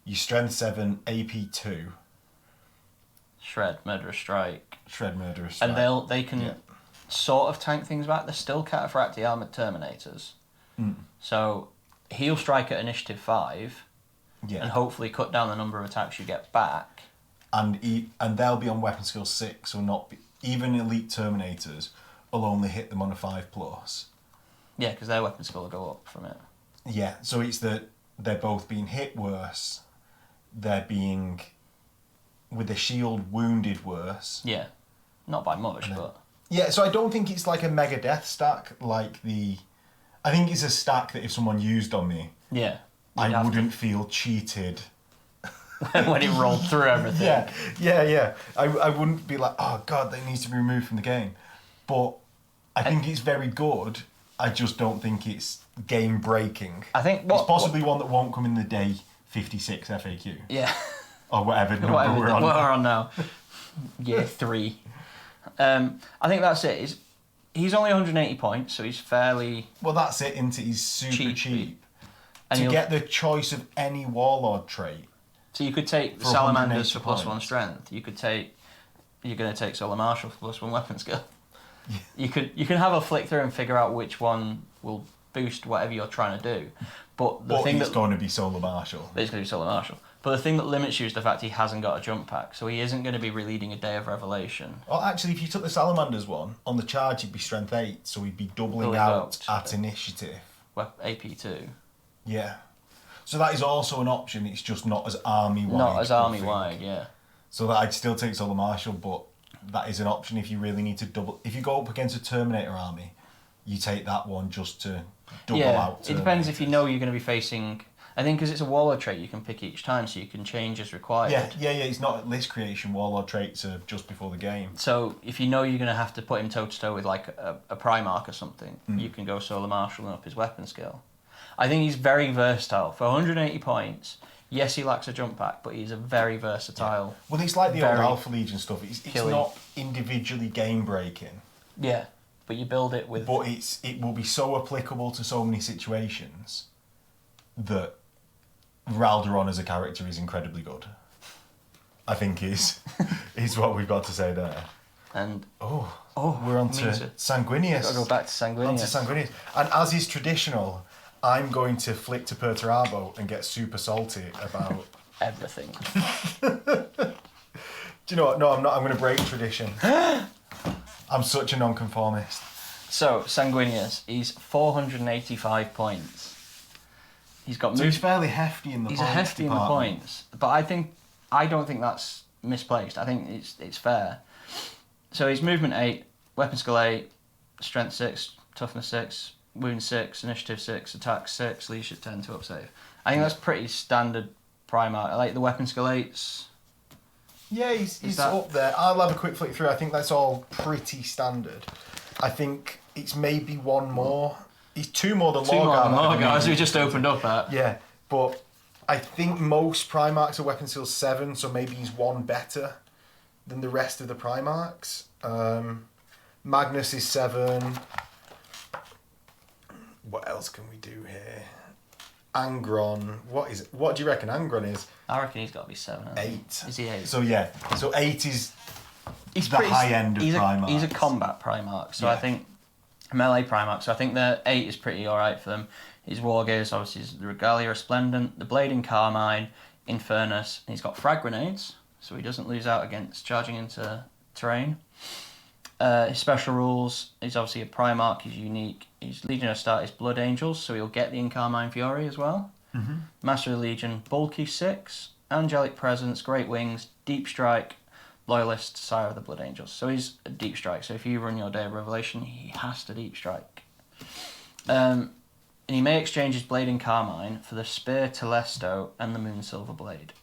You strength 7, AP 2. Shred, Murderous Strike. Shred, Murderous Strike. And they can sort of tank things back. They're still Cataphracti Armoured Terminators. So he'll strike at initiative 5 and hopefully cut down the number of attacks you get back. And they'll be on weapon skill 6, so not even elite Terminators will only hit them on a 5+. Yeah, because their weapon skill will go up from it. Yeah, so it's that they're both being hit worse. They're being, with the shield, wounded worse. Yeah, not by much, but... Yeah, so I don't think it's like a mega death stack like the... I think it's a stack that if someone used on me, yeah, I wouldn't feel cheated. when it rolled through everything. Yeah. I wouldn't be like, oh god, that needs to be removed from the game. But I think it's very good. I just don't think it's game breaking. I think it's possibly one that won't come in the day 56 FAQ. Yeah. Or whatever number we're on. We're on now. Year 3. I think that's it. He's only 180 points, so he's fairly... Well, that's it, isn't it? He's super cheap. And to get the choice of any Warlord trait. So you could take Salamanders for +1 strength. You could take... You're going to take Solar Marshal for +1 weapon skill. Yeah. You can have a flick through and figure out which one will boost whatever you're trying to do. But the thing it's going to be Solar Marshal. It's going to be Solar Marshal. But the thing that limits you is the fact he hasn't got a jump pack, so he isn't going to be releading a Day of Revelation. Well, actually, if you took the Salamanders one, on the charge he'd be strength 8, so he'd be doubling out at initiative. AP2. Yeah. So that is also an option, it's just not as army-wide. Not as army-wide, yeah. So that I'd still take Solar Marshal, but that is an option if you really need to double... If you go up against a Terminator army, you take that one just to double out. It depends if you know you're going to be facing... I think because it's a Warlord trait, you can pick each time, so you can change as required. Yeah, it's not at list creation. Warlord traits are just before the game. So if you know you're going to have to put him toe-to-toe with like a Primarch or something, you can go Solar Marshal and up his weapon skill. I think he's very versatile. For 180 points, yes, he lacks a jump pack, but he's a very versatile... Well, it's like the old Alpha Legion stuff. It's not individually game-breaking. Yeah, but you build it with... But it will be so applicable to so many situations that Ralderon as a character is incredibly good. I think is what we've got to say there. And we're on to Sanguinius. Got to go back to Sanguinius. And as is traditional, I'm going to flick to Perturabo and get super salty about everything. Do you know what? No, I'm not. I'm going to break tradition. I'm such a nonconformist. So, Sanguinius, he's 485 points. He's got... So he's fairly hefty in the he's points. He's hefty department. in the points. But I don't think that's misplaced. I think it's fair. So he's movement 8, weapon skill 8, strength 6, toughness 6, wound 6, initiative 6, attack 6, leadership 10 to up save. I think that's pretty standard Primarch. I like the weapon skill 8s. Yeah, he's up there. I'll have a quick flick through. I think that's all pretty standard. I think it's maybe one more. He's two more than Lorgar. As we just opened up at. Yeah, but I think most Primarchs are weapon skill 7, so maybe he's one better than the rest of the Primarchs. Magnus is 7. What else can we do here? Angron. What do you reckon Angron is? I reckon he's got to be 7. 8. Is he 8? So yeah, so 8 is he's the high end of Primarchs. He's a combat Primarch, so yeah. I think melee Primarch. So I think the 8 is pretty alright for them. His Wargears, obviously, is the Regalia Resplendent, the Blade in Carmine, Infernus, and he's got frag grenades, so he doesn't lose out against charging into terrain. His special rules, he's obviously a Primarch, he's unique. His Legion of Start is Blood Angels, so he'll get the Incarmine Fury as well. Mm-hmm. Master of the Legion, Bulky 6, Angelic Presence, Great Wings, Deep Strike, Loyalist, Sire of the Blood Angels. So he's a Deep Strike, so if you run your Day of Revelation, he has to Deep Strike. And he may exchange his Blade in Carmine for the Spear Telesto and the Moon Silver Blade.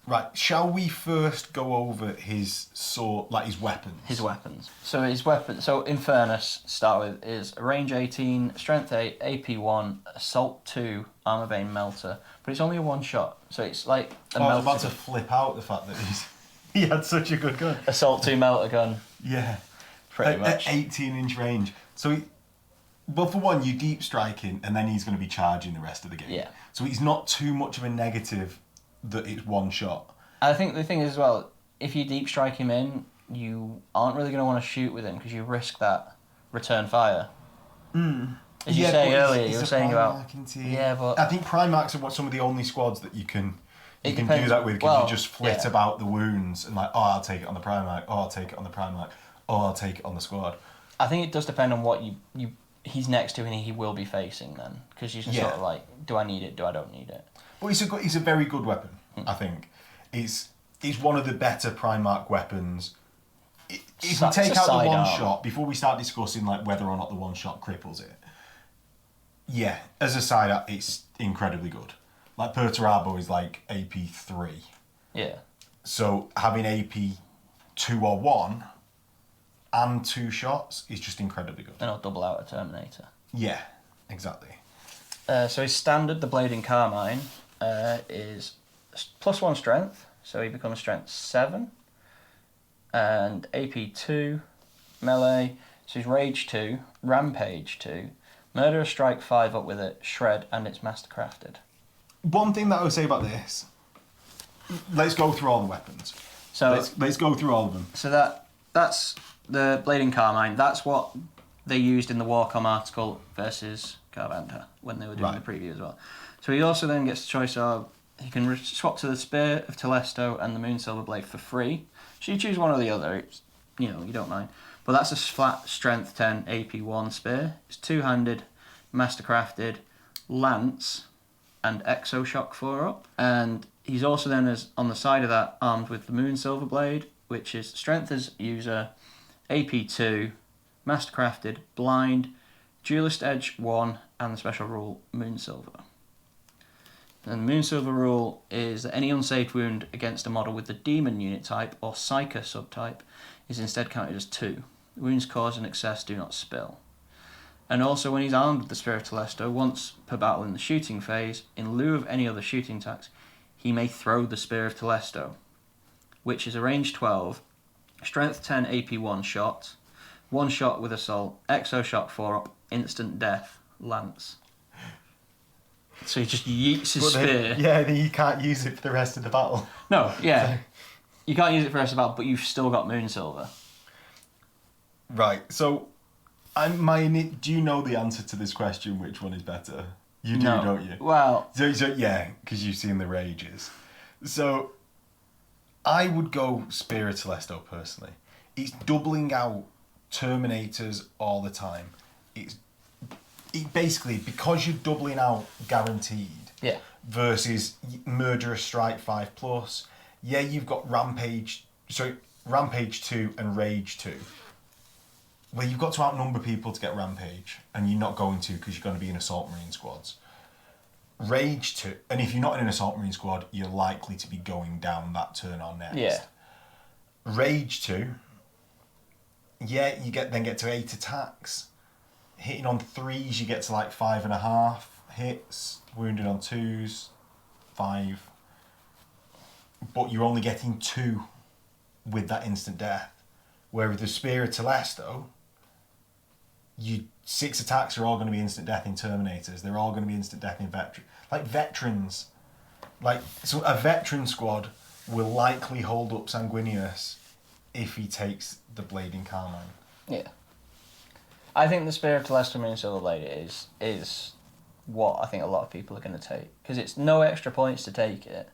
Right, shall we first go over his sword, like his weapons? His weapons. So Infernus, start with, is range 18, strength 8, AP 1, assault 2, armor vein melter. But it's only a one shot, so it's like a melter. I was about to flip out the fact that he had such a good gun. Assault 2 melter gun. Yeah. Pretty much. At 18-inch range. So, well, for one, you deep striking, and then he's going to be charging the rest of the game. Yeah. So he's not too much of a negative that it's one shot. I think the thing is as well, if you deep strike him in, you aren't really going to want to shoot with him because you risk that return fire. As you say earlier, you were saying about... Yeah, but... I think Primarchs are some of the only squads that you can do that with, because you just flit about the wounds and like, oh, I'll take it on the Primarch, oh, I'll take it on the Primarch, oh, I'll take it on the squad. I think it does depend on what he's next to and he will be facing then, because you can sort of like, do I need it, do I don't need it? But he's a very good weapon, I think. He's one of the better Primarch weapons. If we take out the one shot, before we start discussing like whether or not the one shot cripples it, yeah, as a side art, it's incredibly good. Like Perturabo is like AP 3. Yeah. So having AP 2 or 1 and 2 shots is just incredibly good. And I'll double out a Terminator. Yeah, exactly. So his standard, the Blade in Carmine, is +1 strength, so he becomes strength 7, and AP 2, melee, so he's Rage 2, Rampage 2, Murderous Strike 5 up with it, Shred, and it's Mastercrafted. One thing that I would say about this, let's go through all the weapons. So let's go through all of them. So that's the Blade in Carmine, that's what they used in the Warcom article versus Carvanta when they were doing the preview as well. So he also then gets the choice of, he can swap to the Spear of Telesto and the Moon Silver Blade for free. So you choose one or the other, it's, you don't mind. But that's a flat Strength 10 AP 1 Spear. It's two-handed, Mastercrafted, Lance, and Exoshock 4 up. And he's also then, on the side of that, armed with the Moon Silver Blade, which is Strength as User, AP 2, Mastercrafted, Blind, Duelist Edge 1, and the special rule Moon Silver. And the Moon Silver rule is that any unsaved wound against a model with the Demon unit type or Psyker subtype is instead counted as 2. Wounds caused in excess do not spill. And also when he's armed with the Spirit Telesto, once per battle in the shooting phase, in lieu of any other shooting attacks, he may throw the Spear of Telesto, which is a range 12, strength 10 AP 1 shot, 1 shot with assault, Exoshock 4 up, instant death, Lance. So he just yeets his spear. Then you can't use it for the rest of the battle. No, yeah. You can't use it for the rest of the battle, but you've still got Moon Silver. Right, so do you know the answer to this question, which one is better? You do, don't you? Well... So yeah, because you've seen the rages. So, I would go Spirit Telesto personally. It's doubling out Terminators all the time. It basically, because you're doubling out guaranteed versus Murderous Strike 5+, you've got Rampage 2 and Rage 2. Well, you've got to outnumber people to get Rampage, and you're not going to because you're going to be in Assault Marine squads. Rage 2, and if you're not in an Assault Marine squad, you're likely to be going down that turn on next. Yeah. Rage 2, you get to 8 attacks. Hitting on 3s, you get to like 5.5 hits. Wounded on 2s, 5. But you're only getting 2 with that instant death. Whereas the Spirit Telesto, 6 attacks are all going to be instant death in Terminators. They're all going to be instant death in veterans. So a veteran squad will likely hold up Sanguinius if he takes the Blading Carmine. Yeah. I think the Spirit Telesto Marine Silver Lady is what I think a lot of people are going to take. Because it's no extra points to take it.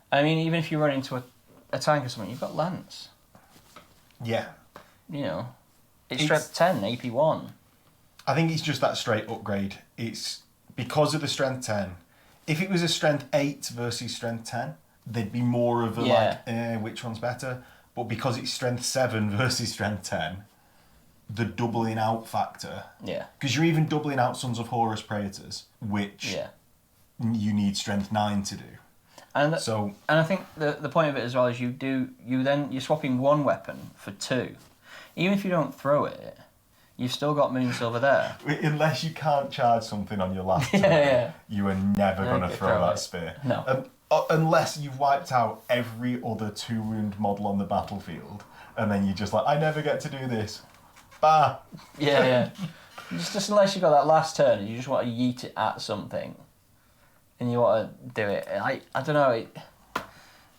I mean, even if you run into a tank or something, you've got Lance. Yeah. You know, it's strength 10, AP 1. I think it's just that straight upgrade. It's because of the strength 10. If it was a strength 8 versus strength 10, there'd be more of a which one's better. But because it's strength 7 versus strength 10, the doubling out factor. Yeah. Because you're even doubling out Sons of Horus Preators, which you need strength 9 to do. And I think the point of it as well is you're swapping one weapon for 2. Even if you don't throw it, you've still got Moon Silver there. Unless you can't charge something on your last turn, you are never going to throw that spear. No. Unless you've wiped out every other 2-wound model on the battlefield, and then you're just like, I never get to do this. Bah! Yeah. just unless you've got that last turn and you just want to yeet it at something, and you want to do it. I don't know,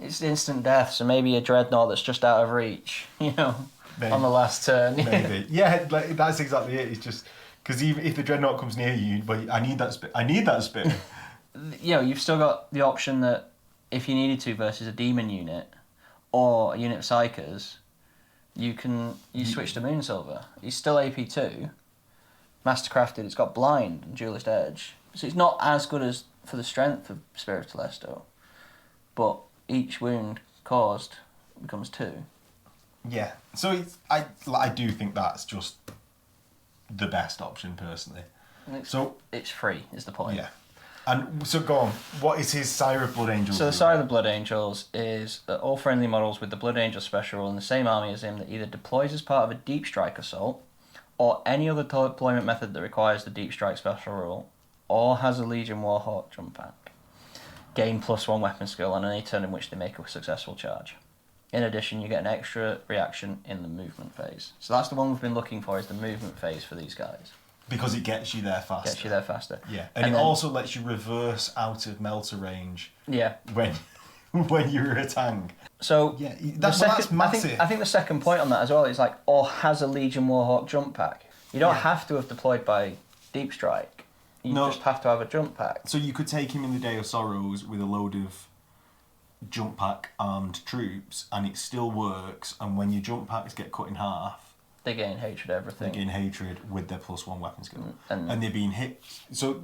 it's instant death, so maybe a Dreadnought that's just out of reach, maybe. On the last turn. Maybe. Yeah, that's exactly it. It's just, because even if the Dreadnought comes near you, but I need that spit. You've still got the option that if you needed to versus a demon unit or a unit of Psychers, you switch to Moon Silver. He's still AP2, Mastercrafted, it's got Blind and Duelist Edge. So it's not as good as for the strength of Spirit Telesto, but each wound caused becomes 2. Yeah, so I do think that's just the best option personally. It's free is the point. Yeah. And so go on, what is his Sire of Blood Angels? So the Sire of the Blood Angels is that all friendly models with the Blood Angel special rule in the same army as him that either deploys as part of a Deep Strike assault, or any other deployment method that requires the Deep Strike special rule, or has a Legion Warhawk jump pack, gain +1 weapon skill on any turn in which they make a successful charge. In addition, you get an extra reaction in the movement phase. So that's the one we've been looking for, is the movement phase for these guys. Because it gets you there faster. Yeah, and it also lets you reverse out of melter range. Yeah. When you're a tank. So yeah, that's massive. I think the second point on that as well is or has a Legion Warhawk jump pack. You don't have to have deployed by Deep Strike. You just have to have a jump pack. So you could take him in the Day of Sorrows with a load of jump pack armed troops, and it still works. And when your jump packs get cut in half, they gain hatred everything. They gain hatred with their +1 weapon skill. And they're being hit. So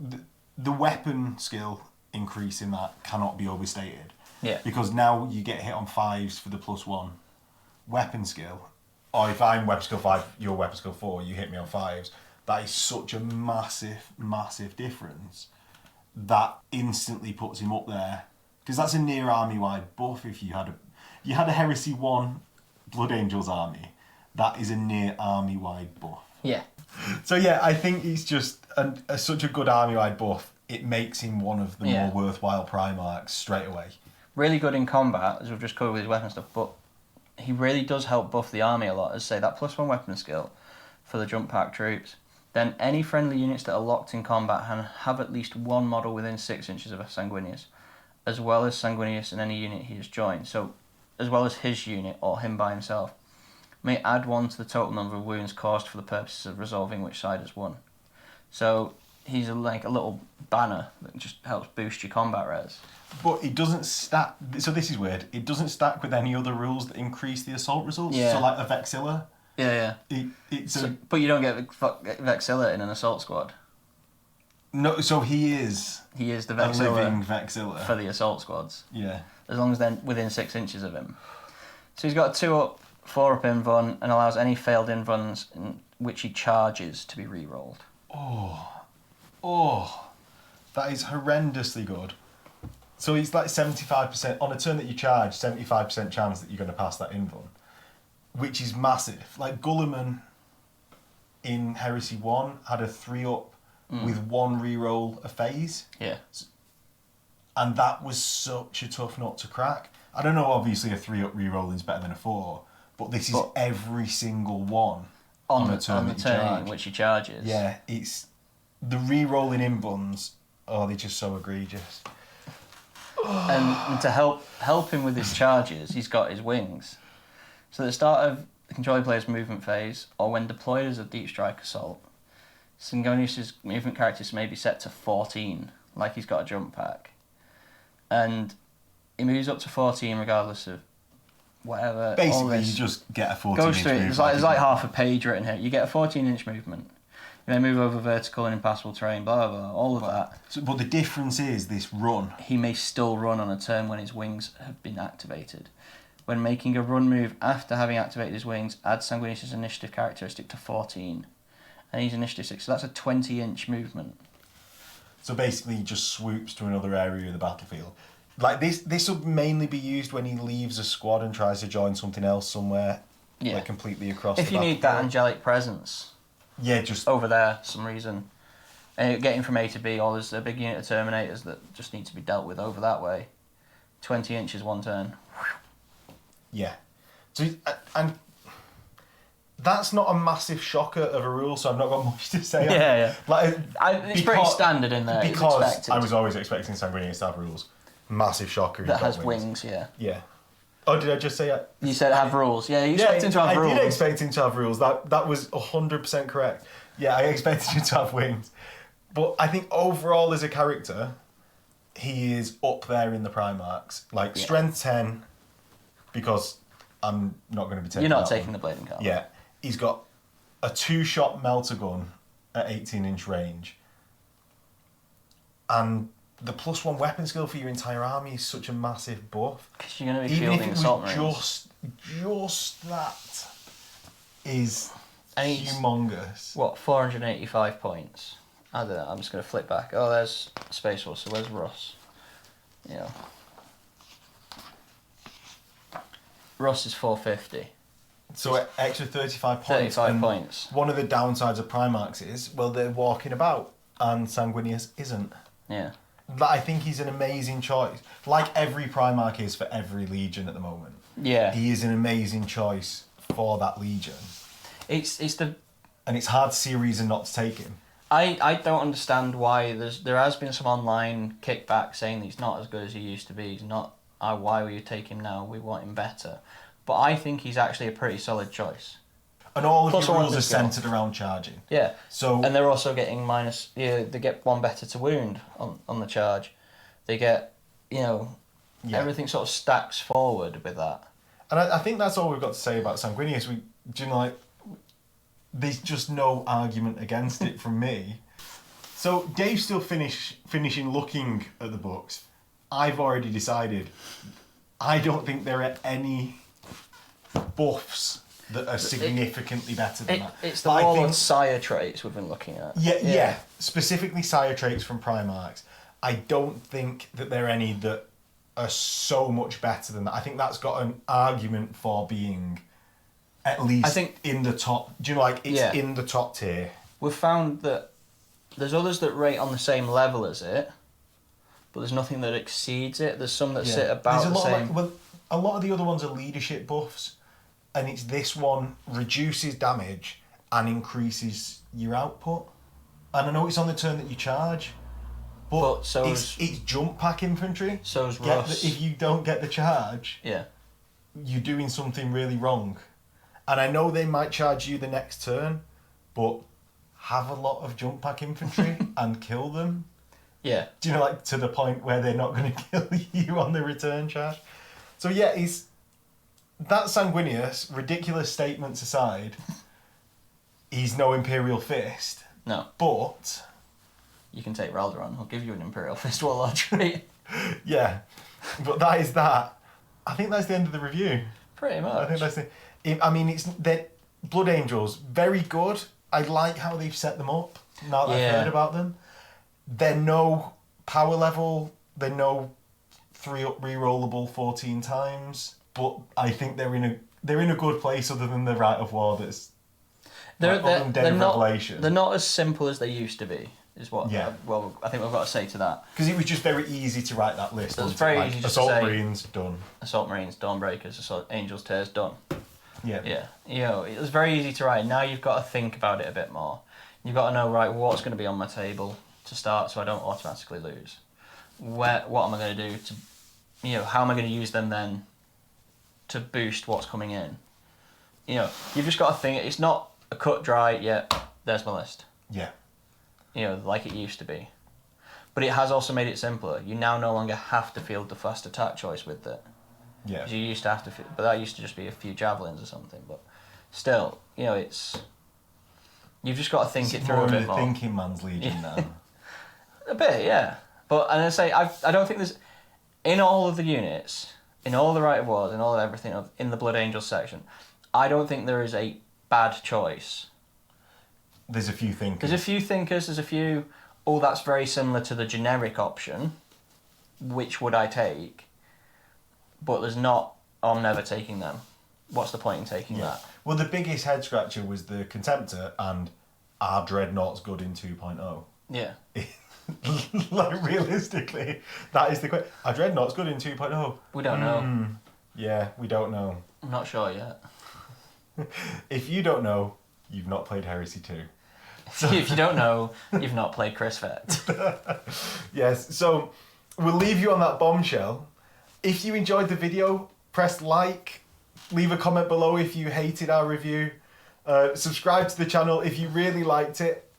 the weapon skill increase in that cannot be overstated. Yeah. Because now you get hit on 5s for the +1 weapon skill. Or if I'm weapon skill 5, you're weapon skill 4, you hit me on 5s. That is such a massive, massive difference. That instantly puts him up there. Because that's a near army-wide buff if you had a Heresy 1 Blood Angels army. That is a near army-wide buff. Yeah. So yeah, I think he's just such a good army-wide buff. It makes him one of the more worthwhile Primarchs straight away. Really good in combat, as we've just covered with his weapon stuff, but he really does help buff the army a lot, as say that +1 weapon skill for the jump pack troops. Then any friendly units that are locked in combat and have at least one model within 6 inches of a Sanguinius, as well as Sanguinius in any unit he has joined. So, as well as his unit or him by himself, may add 1 to the total number of wounds caused for the purposes of resolving which side has won. So he's like a little banner that just helps boost your combat res. But it doesn't stack. So this is weird. It doesn't stack with any other rules that increase the assault results. Yeah. So like a Vexilla. Yeah. But you don't get Vexilla in an assault squad. No. So he is. He is the A Vexilla living Vexilla for the assault squads. Yeah. As long as they're within 6 inches of him. So he's got a 2-up, 4-up invuln, and allows any failed invulns in which he charges to be re-rolled. Oh, that is horrendously good. So it's like 75%, on a turn that you charge, 75% chance that you're going to pass that invuln, which is massive. Like Gulliman in Heresy 1 had a 3-up with 1 reroll a phase. Yeah. And that was such a tough nut to crack. I don't know, obviously a 3-up reroll is better than a 4, but this is every single one on a turn that you charge. In which he charges. Yeah, it's the re-rolling invulns. Oh, they're just so egregious. And to help him with his charges, he's got his wings. So at the start of the controlling player's movement phase, or when deployed as a deep strike assault, Sanguinius' movement characters may be set to 14, like he's got a jump pack. And he moves up to 14 regardless of whatever. Basically, you just get a 14-inch goes through. movement. There's like half a page written here. You get a 14-inch movement. You may move over vertical and impassable terrain, blah, blah, blah, all of that. So, but the difference is this run. He may still run on a turn when his wings have been activated. When making a run move after having activated his wings, add Sanguinius' initiative characteristic to 14. And he's initiative 6, so that's a 20-inch movement. So basically, he just swoops to another area of the battlefield. Like this will mainly be used when he leaves a squad and tries to join something else somewhere, like completely across the battlefield. If you need that angelic presence. Yeah, just over there for some reason. And getting from A to B, or there's a big unit of Terminators that just need to be dealt with over that way. 20 inches one turn. Yeah. So, and that's not a massive shocker of a rule, so I've not got much to say. Yeah. Like, it's pretty standard in there. Because I was always expecting Sanguinius to have rules. Massive shocker. That has wings, yeah. Yeah. Oh, did I just say that? You said have rules. Yeah, you expect him to have rules. I did expect him to have rules. That was 100% correct. Yeah, I expected him to have wings. But I think overall as a character, he is up there in the Primarchs. Like, strength 10, because I'm not going to be taking You're not taking the Blading card. Yeah. He's got a 2-shot melter gun at 18-inch range. And the +1 weapon skill for your entire army is such a massive buff. Because you're going to be fielding assault marines. Just that is humongous. What, 485 points? I don't know, I'm just going to flip back. Oh, there's Space Force, so where's Russ? Yeah. Russ is 450. So extra 35 points. 35 points. One of the downsides of Primarchs is, well, they're walking about, and Sanguinius isn't. Yeah. But I think he's an amazing choice. Like every Primarch is for every Legion at the moment. Yeah. He is an amazing choice for that Legion. And it's hard to see a reason not to take him. I don't understand why there has been some online kickback saying that he's not as good as he used to be. He's not. Why will you take him now? We want him better. But I think he's actually a pretty solid choice. And all of the rules are centred around charging. Yeah. So and they're also getting minus. Yeah, they get 1 better to wound on the charge. They get everything sort of stacks forward with that. And I think that's all we've got to say about Sanguinius. There's just no argument against it from me. So Dave's still finishing looking at the books. I've already decided I don't think there are any buffs that are significantly better than that. It's the warlord sire traits we've been looking at. Yeah. Specifically sire traits from Primarchs. I don't think that there are any that are so much better than that. I think that's got an argument for being at least in the top. Do you know, it's in the top tier. We've found that there's others that rate on the same level as it, but there's nothing that exceeds it. There's some that sit about the same. A lot of the other ones are leadership buffs, and it's this one reduces damage and increases your output. And I know it's on the turn that you charge, but it's jump pack infantry. So's Russ. If you don't get the charge, you're doing something really wrong. And I know they might charge you the next turn, but have a lot of jump pack infantry and kill them. Yeah. Do you know, like, to the point where they're not going to kill you on the return charge? So yeah, that Sanguinius, ridiculous statements aside, he's no Imperial Fist. No. But You can take Ralderon. He'll give you an Imperial Fist warlord trait. yeah, but that is that. I think that's the end of the review. Pretty much. I think that's it. I mean, they're Blood Angels, very good. I like how they've set them up. Now that I've heard about them, they're no power level. They're no re-rollable 14 times. But I think they're in a good place, other than the Rite of War. That's they're not Revlation. They're not as simple as they used to be. Is what? Yeah. Well, I think we've got to say to that. Because it was just very easy to write that list. So it's very easy just to Assault say, Marines done. Assault Marines, Dawnbreakers, Assault Angels, Tears done. Yeah. Yeah. You know, it was very easy to write. Now you've got to think about it a bit more. You've got to know, right, what's going to be on my table to start, so I don't automatically lose. What am I going to do to, how am I going to use them then to boost what's coming in? You've just got to think. It's not a cut dry. Yeah, there's my list. Yeah. Like it used to be. But it has also made it simpler. You now no longer have to field the fast attack choice with it. Yeah. You used to have to, but that used to just be a few javelins or something. But still, it's. You've just got to think it through a bit more. Thinking man's legion now. A bit, yeah. But and I say I don't think there's in all of the units, in all the Rite of Wars, in all of everything in the Blood Angels section, I don't think there is a bad choice. There's a few thinkers. There's a few thinkers. There's a few. Oh, that's very similar to the generic option. Which would I take? But there's not. Oh, I'm never taking them. What's the point in taking that? Well, the biggest head scratcher was the Contemptor and are Dreadnoughts good in 2.0? Yeah. Like, realistically, that is the question. Are Dreadnoughts good in 2.0? We don't know. Yeah, we don't know. I'm not sure yet. If you don't know, you've not played Heresy 2. If you don't know, you've not played Chris Vet. Yes, so we'll leave you on that bombshell. If you enjoyed the video, press like, leave a comment below if you hated our review, subscribe to the channel if you really liked it,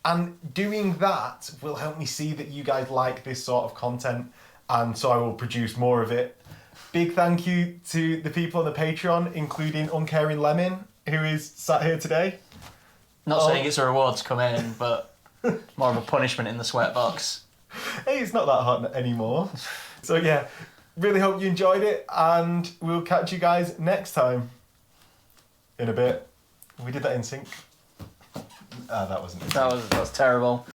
and doing that will help me see that you guys like this sort of content, and so I will produce more of it. Big thank you to the people on the Patreon, including Uncaring Lemon, who is sat here today. Not saying it's a reward to come in, but more of a punishment in the sweatbox. Hey, it's not that hot anymore. So yeah, really hope you enjoyed it, and we'll catch you guys next time. In a bit. We did that in sync. That wasn't. That was terrible.